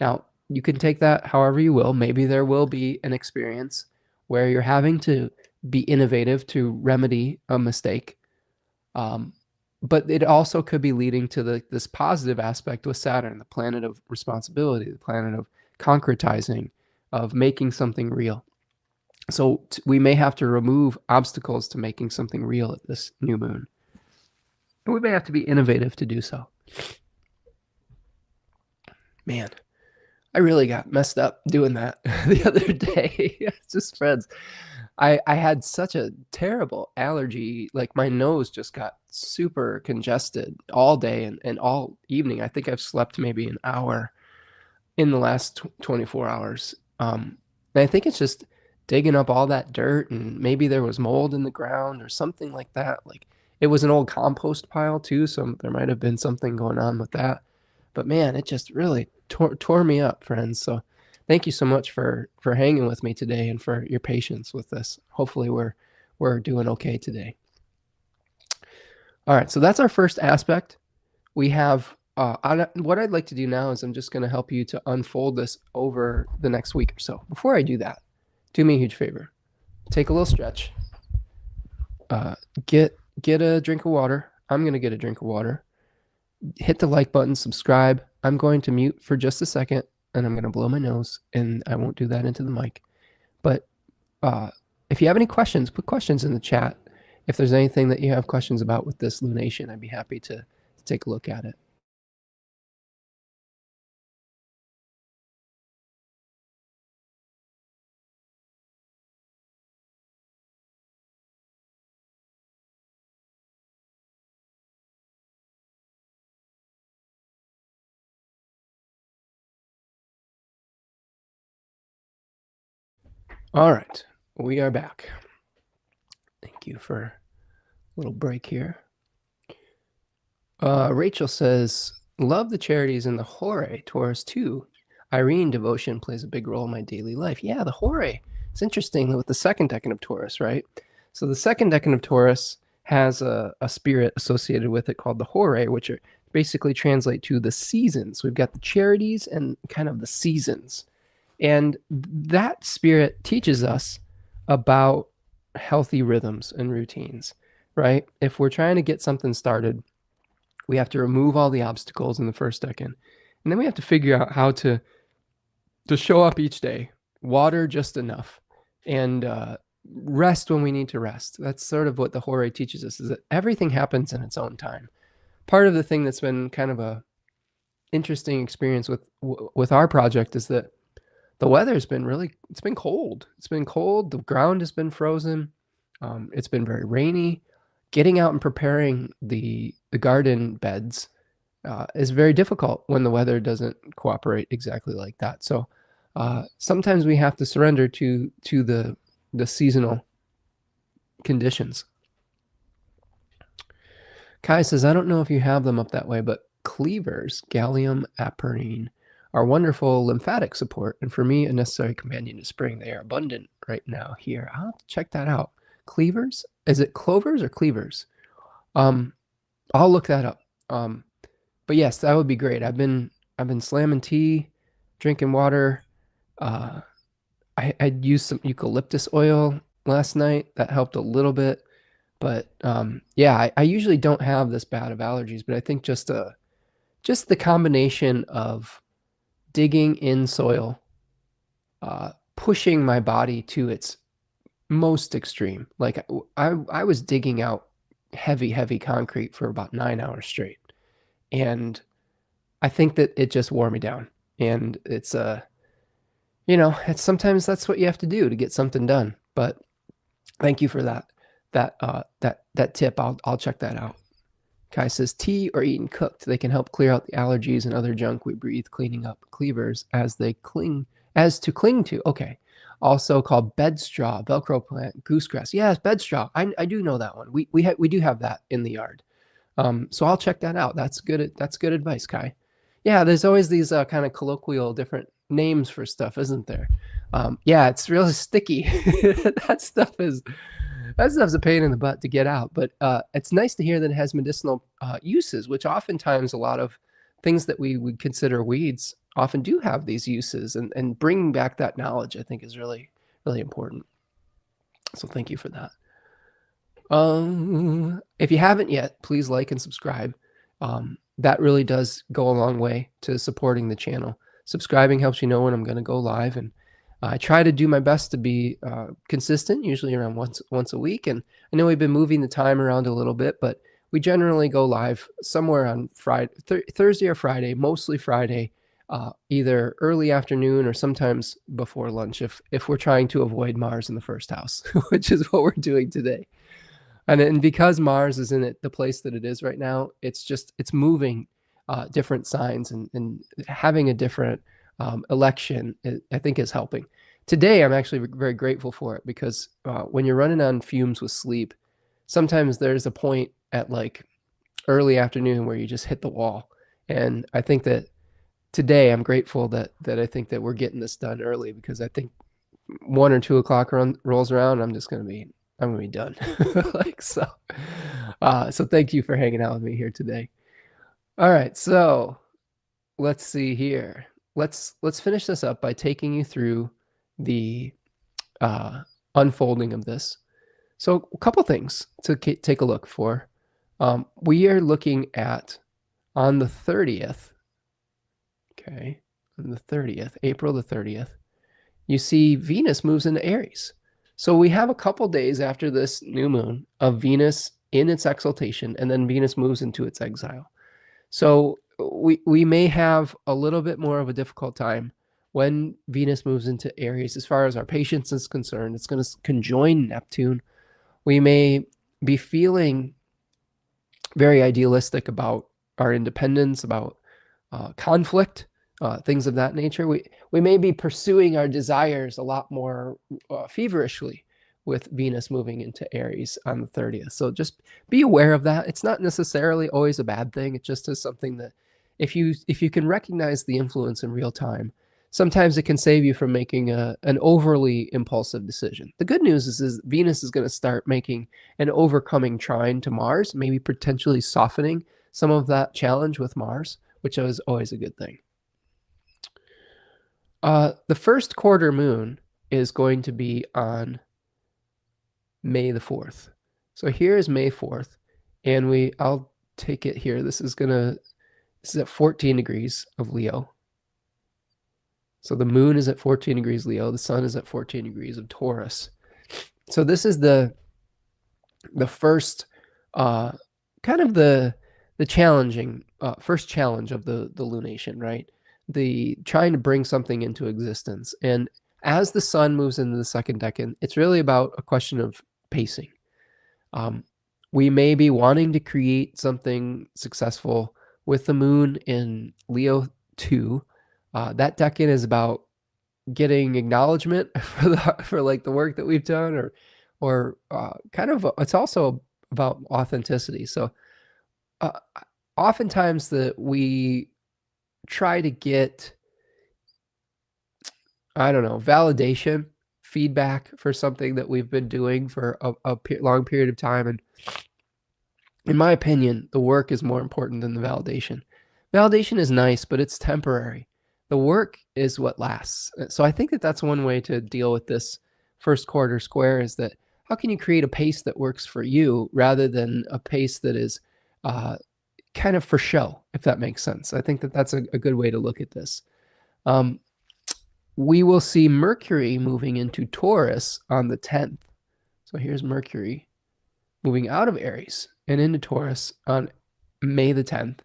Now, you can take that however you will. Maybe there will be an experience where you're having to be innovative to remedy a mistake. But it also could be leading to this positive aspect with Saturn, the planet of responsibility, the planet of concretizing, of making something real. So we may have to remove obstacles to making something real at this new moon. And we may have to be innovative to do so. Man, I really got messed up doing that the other day. It's just friends. I had such a terrible allergy. Like my nose just got super congested all day and all evening. I think I've slept maybe an hour in the last 24 hours. And I think it's just digging up all that dirt, and maybe there was mold in the ground or something like that. Like it was an old compost pile too, so there might have been something going on with that. But man, it just really tore me up, friends. So thank you so much for hanging with me today and for your patience with this. Hopefully we're doing okay today. All right, so that's our first aspect. We have what I'd like to do now is I'm just going to help you to unfold this over the next week or so. Before I do that, do me a huge favor. Take a little stretch. Get a drink of water. I'm going to get a drink of water. Hit the like button, subscribe. I'm going to mute for just a second, and I'm going to blow my nose, and I won't do that into the mic. But if you have any questions, put questions in the chat. If there's anything that you have questions about with this lunation, I'd be happy to take a look at it. All right, we are back. Thank you for a little break here. Rachel says, love the charities in the Hore Taurus too. Irene, devotion plays a big role in my daily life. Yeah, the Hore. It's interesting with the second decan of Taurus, right? So the second decan of Taurus has a spirit associated with it called the Hore, which are basically translate to the seasons. We've got the charities and kind of the seasons. And that spirit teaches us about healthy rhythms and routines, right? If we're trying to get something started, we have to remove all the obstacles in the first decan. And then we have to figure out how to show up each day, water just enough, and rest when we need to rest. That's sort of what the Hore teaches us, is that everything happens in its own time. Part of the thing that's been kind of a interesting experience with our project is that the weather's been it's been cold. It's been cold. The ground has been frozen. It's been very rainy. Getting out and preparing the garden beds is very difficult when the weather doesn't cooperate exactly like that. So sometimes we have to surrender to the seasonal conditions. Kai says, I don't know if you have them up that way, but cleavers, gallium aperine, are wonderful lymphatic support, and for me, a necessary companion to spring. They are abundant right now here. I'll have to check that out. Cleavers? Is it clovers or cleavers? I'll look that up. But yes, that would be great. I've been slamming tea, drinking water. I used some eucalyptus oil last night. That helped a little bit. But yeah, I usually don't have this bad of allergies, but I think just the combination of digging in soil, pushing my body to its most extreme. Like I was digging out heavy concrete for about 9 hours straight. And I think that it just wore me down. And it's it's sometimes that's what you have to do to get something done. But thank you for that tip. I'll check that out. Kai says, tea or eaten cooked, they can help clear out the allergies and other junk we breathe, cleaning up cleavers as to cling to. Okay. Also called bed straw, Velcro plant, goosegrass. Yes, bed straw. I do know that one. We do have that in the yard. So I'll check that out. That's good advice, Kai. Yeah, there's always these kind of colloquial different names for stuff, isn't there? Yeah, it's really sticky. That stuff's a pain in the butt to get out, but it's nice to hear that it has medicinal uses, which oftentimes a lot of things that we would consider weeds often do have these uses, and bringing back that knowledge, I think, is really, really important. So thank you for that. If you haven't yet, please like and subscribe. That really does go a long way to supporting the channel. Subscribing helps you know when I'm going to go live, and I try to do my best to be consistent, usually around once a week. And I know we've been moving the time around a little bit, but we generally go live somewhere on Thursday or Friday, mostly Friday, either early afternoon or sometimes before lunch if we're trying to avoid Mars in the first house, which is what we're doing today. And because Mars is in the place that it is right now, it's moving different signs, and having a different election, I think, is helping. Today, I'm actually very grateful for it, because when you're running on fumes with sleep, sometimes there's a point at like early afternoon where you just hit the wall. And I think that today I'm grateful that I think that we're getting this done early, because I think 1 or 2 o'clock rolls around, I'm going to be done. So thank you for hanging out with me here today. All right, so let's see here. Let's finish this up by taking you through the unfolding of this. So a couple things to take a look for. We are looking at on the 30th. Okay, on the 30th, April the 30th, you see Venus moves into Aries. So we have a couple days after this new moon of Venus in its exaltation, and then Venus moves into its exile. So we may have a little bit more of a difficult time when Venus moves into Aries as far as our patience is concerned. It's going to conjoin Neptune. We may be feeling very idealistic about our independence, about conflict, things of that nature. We may be pursuing our desires a lot more feverishly with Venus moving into Aries on the 30th. So just be aware of that. It's not necessarily always a bad thing. It just is something that if you can recognize the influence in real time, sometimes it can save you from making an overly impulsive decision. The good news is Venus is going to start making an overcoming trine to Mars, maybe potentially softening some of that challenge with Mars, which is always a good thing. The first quarter moon is going to be on May the 4th. So here is May 4th, and I'll take it here. This is at 14 degrees of Leo. So the moon is at 14 degrees Leo. The sun is at 14 degrees of Taurus. So this is the first kind of the challenging first challenge of the lunation, right? The trying to bring something into existence. And as the sun moves into the second decan, it's really about a question of pacing. We may be wanting to create something successful with the moon in Leo 2. That decan is about getting acknowledgement for like the work that we've done, or kind of it's also about authenticity. So oftentimes we try to get, I don't know, validation, feedback for something that we've been doing for a long period of time. And in my opinion, the work is more important than the validation. Validation is nice, but it's temporary. The work is what lasts. So I think that that's one way to deal with this first quarter square, is that how can you create a pace that works for you rather than a pace that is kind of for show, if that makes sense. I think that that's a good way to look at this. We will see Mercury moving into Taurus on the 10th. So here's Mercury moving out of Aries and into Taurus on May the 10th.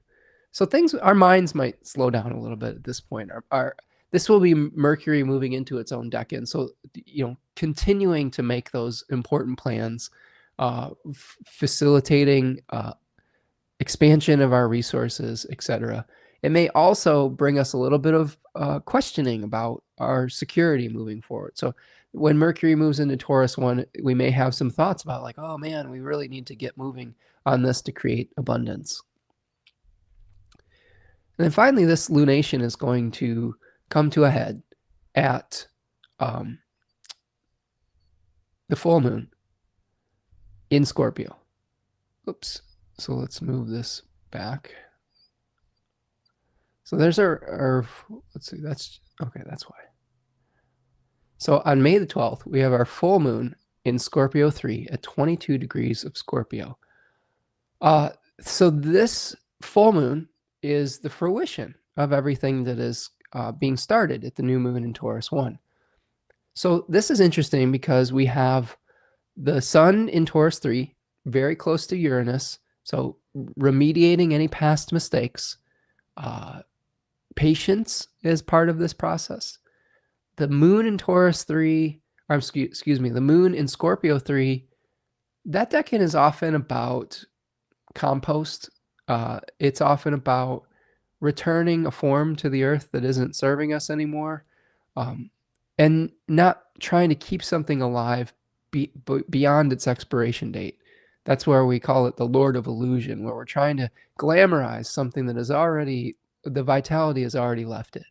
So our minds might slow down a little bit at this point. This will be Mercury moving into its own decan. So, continuing to make those important plans, facilitating expansion of our resources, etc. It may also bring us a little bit of questioning about our security moving forward. So when Mercury moves into Taurus 1, we may have some thoughts about like, oh man, we really need to get moving on this to create abundance. And then finally, this lunation is going to come to a head at the full moon in Scorpio. Oops. So let's move this back. So there's our let's see, that's okay, that's why. So on May the 12th, we have our full moon in Scorpio 3 at 22 degrees of Scorpio. So this full moon is the fruition of everything that is being started at the new moon in Taurus 1. So this is interesting because we have the sun in Taurus 3, very close to Uranus, so remediating any past mistakes. Patience is part of this process. The moon in Taurus 3, or excuse me, the moon in Scorpio 3, that decan is often about compost. It's often about returning a form to the earth that isn't serving us anymore, and not trying to keep something alive beyond its expiration date. That's where we call it the Lord of Illusion, where we're trying to glamorize something that is already, the vitality has already left it.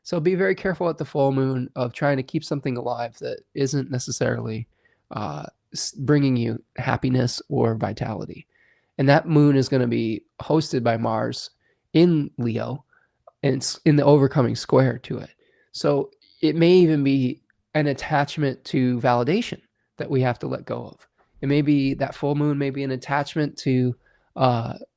So be very careful at the full moon of trying to keep something alive that isn't necessarily bringing you happiness or vitality. And that moon is going to be hosted by Mars in Leo, and it's in the overcoming square to it. So it may even be an attachment to validation that we have to let go of. It may be that full moon may be an attachment to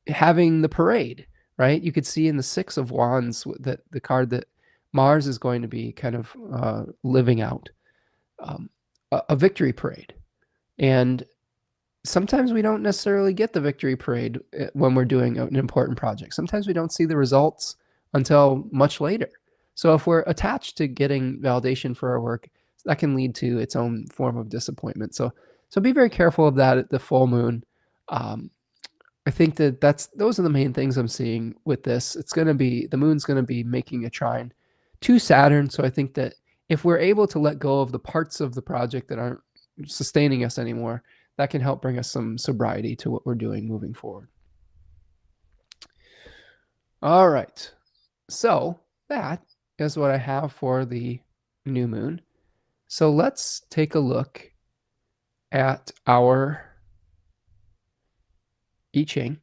having the parade, right? You could see in the Six of Wands that the card that Mars is going to be kind of living out a victory parade. And sometimes we don't necessarily get the victory parade when we're doing an important project. Sometimes we don't see the results until much later. So if we're attached to getting validation for our work, that can lead to its own form of disappointment. So be very careful of that at the full moon. I think that those are the main things I'm seeing with this. It's going to be, the moon's going to be making a trine to Saturn. So I think that if we're able to let go of the parts of the project that aren't sustaining us anymore, that can help bring us some sobriety to what we're doing moving forward. All right. So that is what I have for the new moon. So let's take a look at our I-Ching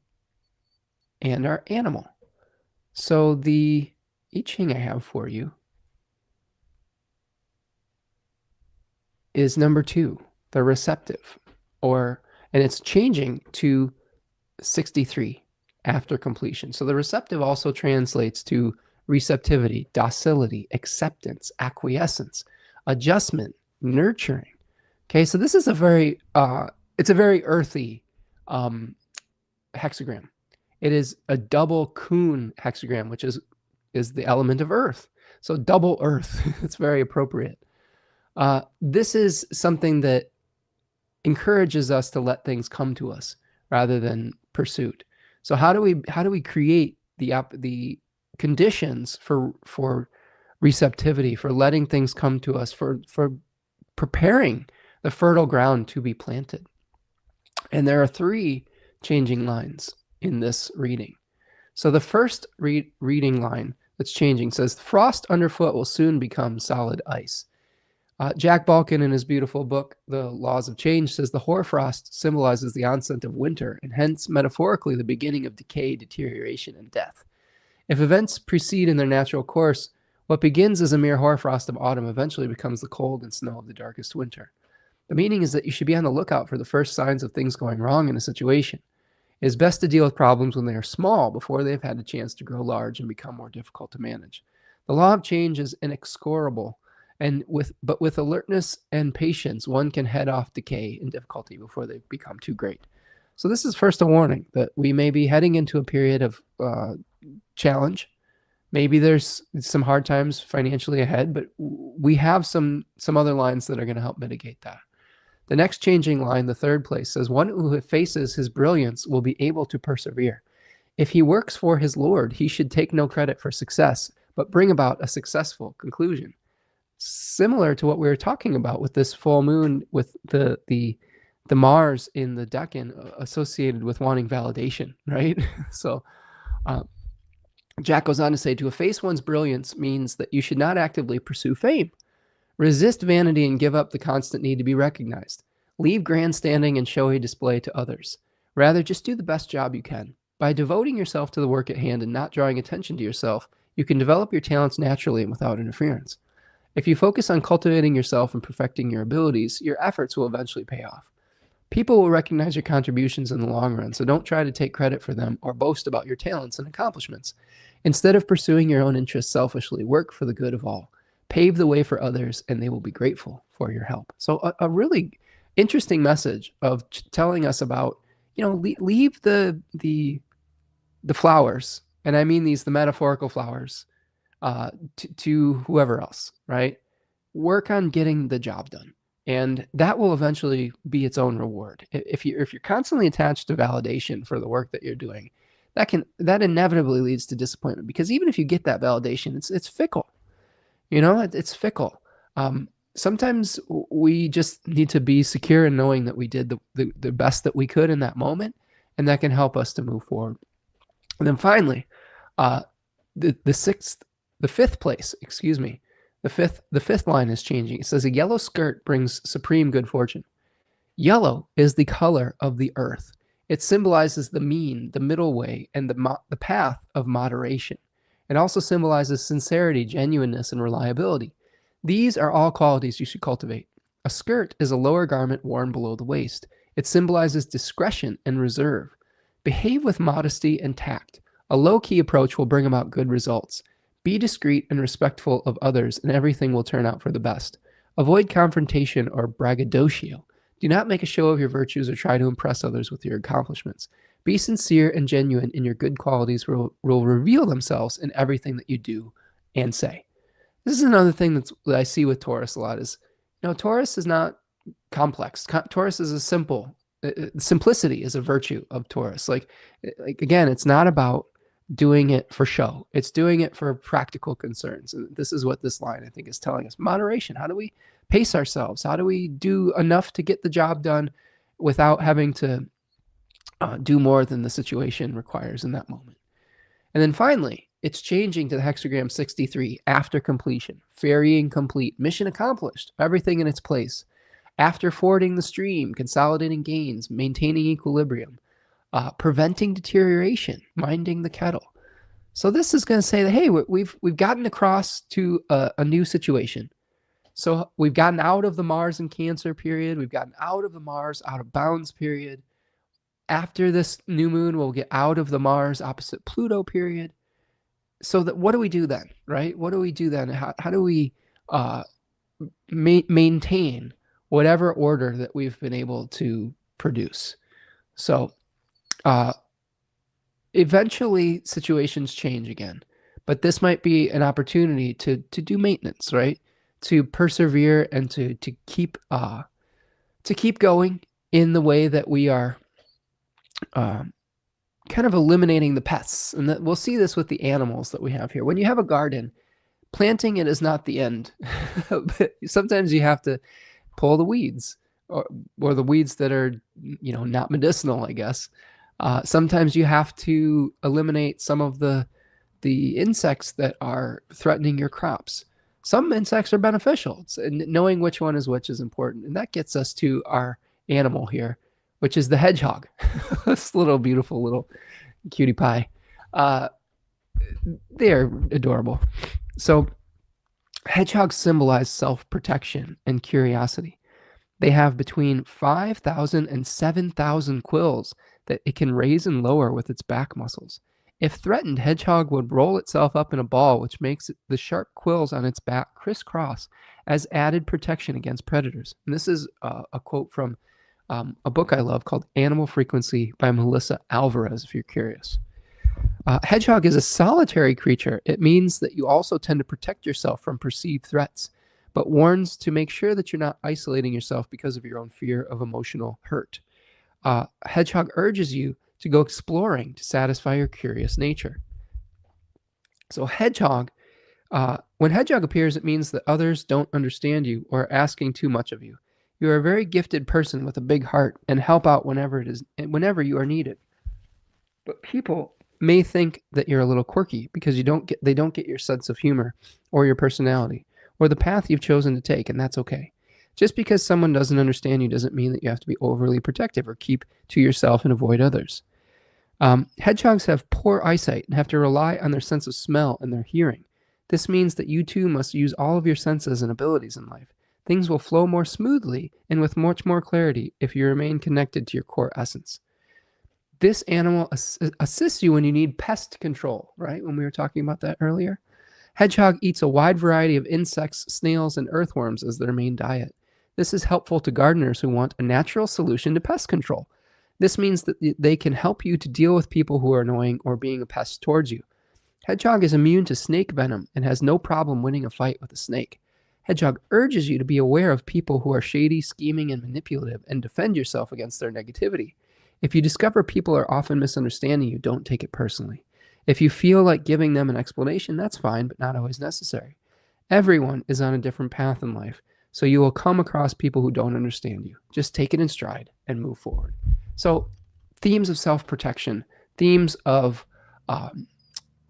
and our animal. So the I-Ching I have for you is number 2, the receptive, and it's changing to 63 after completion. So the receptive also translates to receptivity, docility, acceptance, acquiescence, adjustment, nurturing. Okay, so this is a very earthy hexagram. It is a double kun hexagram, which is the element of earth. So double earth. It's very appropriate. This is something that encourages us to let things come to us rather than pursuit. So how do we create the conditions for receptivity, for letting things come to us, for preparing the fertile ground to be planted? And there are 3 changing lines in this reading. So the first reading line that's changing says, frost underfoot will soon become solid ice. Jack Balkin, in his beautiful book, The Laws of Change, says the hoarfrost symbolizes the onset of winter and hence metaphorically the beginning of decay, deterioration, and death. If events proceed in their natural course, what begins as a mere hoarfrost of autumn eventually becomes the cold and snow of the darkest winter. The meaning is that you should be on the lookout for the first signs of things going wrong in a situation. It is best to deal with problems when they are small before they have had a chance to grow large and become more difficult to manage. The law of change is inexorable, but with alertness and patience, one can head off decay and difficulty before they become too great. So this is first a warning that we may be heading into a period of challenge. Maybe there's some hard times financially ahead, but we have some other lines that are going to help mitigate that. The next changing line, the third place, says, one who faces his brilliance will be able to persevere. If he works for his Lord, he should take no credit for success, but bring about a successful conclusion. Similar to what we were talking about with this full moon, with the Mars in the Decan associated with wanting validation, right? So Jack goes on to say, to efface one's brilliance means that you should not actively pursue fame. Resist vanity and give up the constant need to be recognized. Leave grandstanding and showy display to others. Rather, just do the best job you can. By devoting yourself to the work at hand and not drawing attention to yourself, you can develop your talents naturally and without interference. If you focus on cultivating yourself and perfecting your abilities, your efforts will eventually pay off. People will recognize your contributions in the long run, so don't try to take credit for them or boast about your talents and accomplishments. Instead of pursuing your own interests selfishly, work for the good of all. Pave the way for others, and they will be grateful for your help. So a really interesting message of telling us about, leave the flowers, and I mean the metaphorical flowers, to whoever else, right? Work on getting the job done, and that will eventually be its own reward. If you're constantly attached to validation for the work that you're doing, that inevitably leads to disappointment, because even if you get that validation, it's fickle. It's fickle. Sometimes we just need to be secure in knowing that we did the best that we could in that moment, and that can help us to move forward. And then finally, the fifth line is changing. It says, a yellow skirt brings supreme good fortune. Yellow is the color of the earth. It symbolizes the mean, the middle way, and the path of moderation. It also symbolizes sincerity, genuineness, and reliability. These are all qualities you should cultivate. A skirt is a lower garment worn below the waist. It symbolizes discretion and reserve. Behave with modesty and tact. A low-key approach will bring about good results. Be discreet and respectful of others, and everything will turn out for the best. Avoid confrontation or braggadocio. Do not make a show of your virtues or try to impress others with your accomplishments. Be sincere and genuine, and your good qualities will reveal themselves in everything that you do and say. This is another thing that I see with Taurus a lot is, Taurus is not complex. Taurus is a simple. Simplicity is a virtue of Taurus. Like again, it's not about doing it for show. It's doing it for practical concerns. And this is what this line, I think, is telling us. Moderation. How do we pace ourselves? How do we do enough to get the job done without having to do more than the situation requires in that moment? And then finally, it's changing to the hexagram 63 after completion. Ferrying complete. Mission accomplished. Everything in its place. After fording the stream, consolidating gains, maintaining equilibrium. preventing deterioration, minding the kettle. So this is going to say that, hey, we've gotten across to a new situation. So we've gotten out of the Mars and Cancer period. We've gotten out of the Mars out of bounds period. After this new moon, we'll get out of the Mars opposite Pluto period. So that what do we do then, right? What do we do then? How do we maintain whatever order that we've been able to produce? So eventually situations change again, but this might be an opportunity to do maintenance, right? To persevere and to keep going in the way that we are kind of eliminating the pests. And that we'll see this with the animals that we have here. When you have a garden, planting it is not the end. But sometimes you have to pull the weeds, or the weeds that are, not medicinal, I guess. Sometimes you have to eliminate some of the insects that are threatening your crops. Some insects are beneficial, and knowing which one is which is important. And that gets us to our animal here, which is the hedgehog. This little beautiful little cutie pie. They're adorable. So hedgehogs symbolize self-protection and curiosity. They have between 5,000 and 7,000 quills that it can raise and lower with its back muscles. If threatened, hedgehog would roll itself up in a ball, which makes the sharp quills on its back crisscross as added protection against predators. And this is a quote from a book I love called Animal Frequency by Melissa Alvarez, if you're curious. Hedgehog is a solitary creature. It means that you also tend to protect yourself from perceived threats, but warns to make sure that you're not isolating yourself because of your own fear of emotional hurt. Hedgehog urges you to go exploring to satisfy your curious nature. So hedgehog, when hedgehog appears, it means that others don't understand you or are asking too much of you. You are a very gifted person with a big heart and help out whenever you are needed. But people may think that you're a little quirky because they don't get your sense of humor or your personality or the path you've chosen to take, and that's okay. Just because someone doesn't understand you doesn't mean that you have to be overly protective or keep to yourself and avoid others. Hedgehogs have poor eyesight and have to rely on their sense of smell and their hearing. This means that you too must use all of your senses and abilities in life. Things will flow more smoothly and with much more clarity if you remain connected to your core essence. This animal assists you when you need pest control, right? When we were talking about that earlier. Hedgehog eats a wide variety of insects, snails, and earthworms as their main diet. This is helpful to gardeners who want a natural solution to pest control. This means that they can help you to deal with people who are annoying or being a pest towards you. Hedgehog is immune to snake venom and has no problem winning a fight with a snake. Hedgehog urges you to be aware of people who are shady, scheming, and manipulative and defend yourself against their negativity. If you discover people are often misunderstanding you, don't take it personally. If you feel like giving them an explanation, that's fine, but not always necessary. Everyone is on a different path in life, so you will come across people who don't understand you. Just take it in stride and move forward. So themes of self-protection, themes of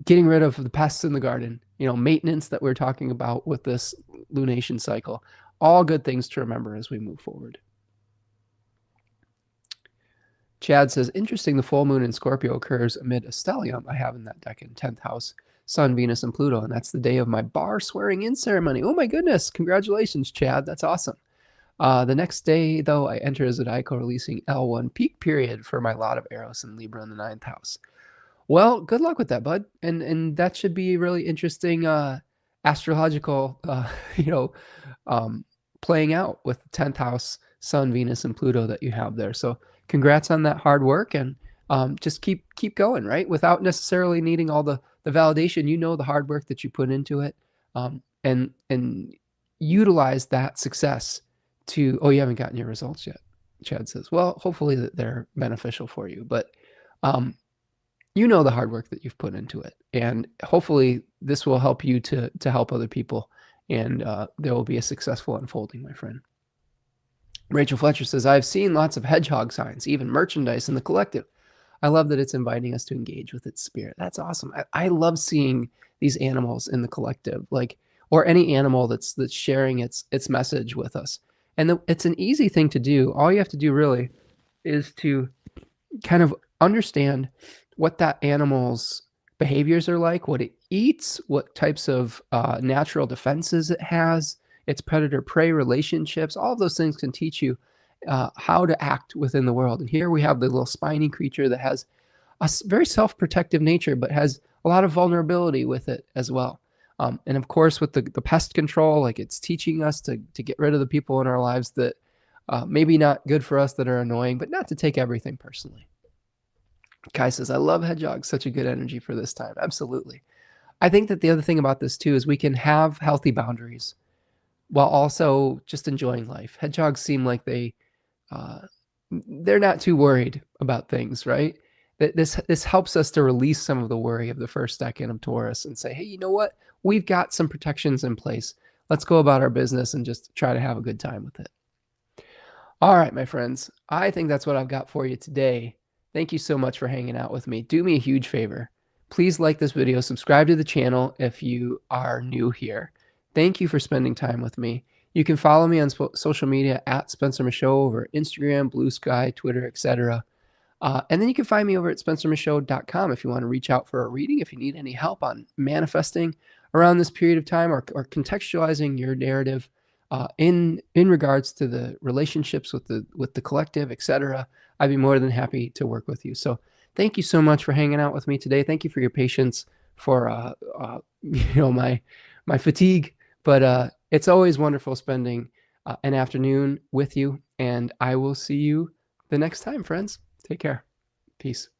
getting rid of the pests in the garden, maintenance that we're talking about with this lunation cycle, all good things to remember as we move forward. Chad says, interesting, the full moon in Scorpio occurs amid a stellium I have in that decan, 10th house, Sun, Venus, and Pluto, and that's the day of my bar swearing in ceremony. Oh my goodness, congratulations, Chad, that's awesome. The next day, though, I enter as a Zodiacal releasing L1 peak period for my lot of Eros and Libra in the 9th house. Well, good luck with that, bud. And that should be a really interesting astrological, playing out with the 10th house, Sun, Venus, and Pluto that you have there. So congrats on that hard work, and just keep going, right? Without necessarily needing all the validation, the hard work that you put into it, and utilize that success to, you haven't gotten your results yet, Chad says. Well, hopefully that they're beneficial for you, but the hard work that you've put into it, and hopefully this will help you to help other people, and there will be a successful unfolding, my friend. Rachel Fletcher says, I've seen lots of hedgehog signs, even merchandise in the collective. I love that it's inviting us to engage with its spirit. That's awesome. I love seeing these animals in the collective, or any animal that's sharing its message with us. And it's an easy thing to do. All you have to do really is to kind of understand what that animal's behaviors are like, what it eats, what types of natural defenses it has, its predator-prey relationships. All of those things can teach you how to act within the world. And here we have the little spiny creature that has a very self-protective nature, but has a lot of vulnerability with it as well. And of course, with the pest control, like it's teaching us to get rid of the people in our lives that maybe not good for us, that are annoying, but not to take everything personally. Kai says, I love hedgehogs. Such a good energy for this time. Absolutely. I think that the other thing about this too is we can have healthy boundaries while also just enjoying life. Hedgehogs seem like they're not too worried about things, right? This helps us to release some of the worry of the first decan of Taurus and say, hey, you know what? We've got some protections in place. Let's go about our business and just try to have a good time with it. All right, my friends, I think that's what I've got for you today. Thank you so much for hanging out with me. Do me a huge favor. Please like this video, subscribe to the channel if you are new here. Thank you for spending time with me. You can follow me on social media at Spencer Michaud over Instagram, Blue Sky, Twitter, etc. And then you can find me over at spencermichaud.com if you want to reach out for a reading, if you need any help on manifesting around this period of time, or contextualizing your narrative in regards to the relationships with the collective, etc. I'd be more than happy to work with you. So thank you so much for hanging out with me today. Thank you for your patience, for my fatigue, but it's always wonderful spending an afternoon with you, and I will see you the next time, friends. Take care. Peace.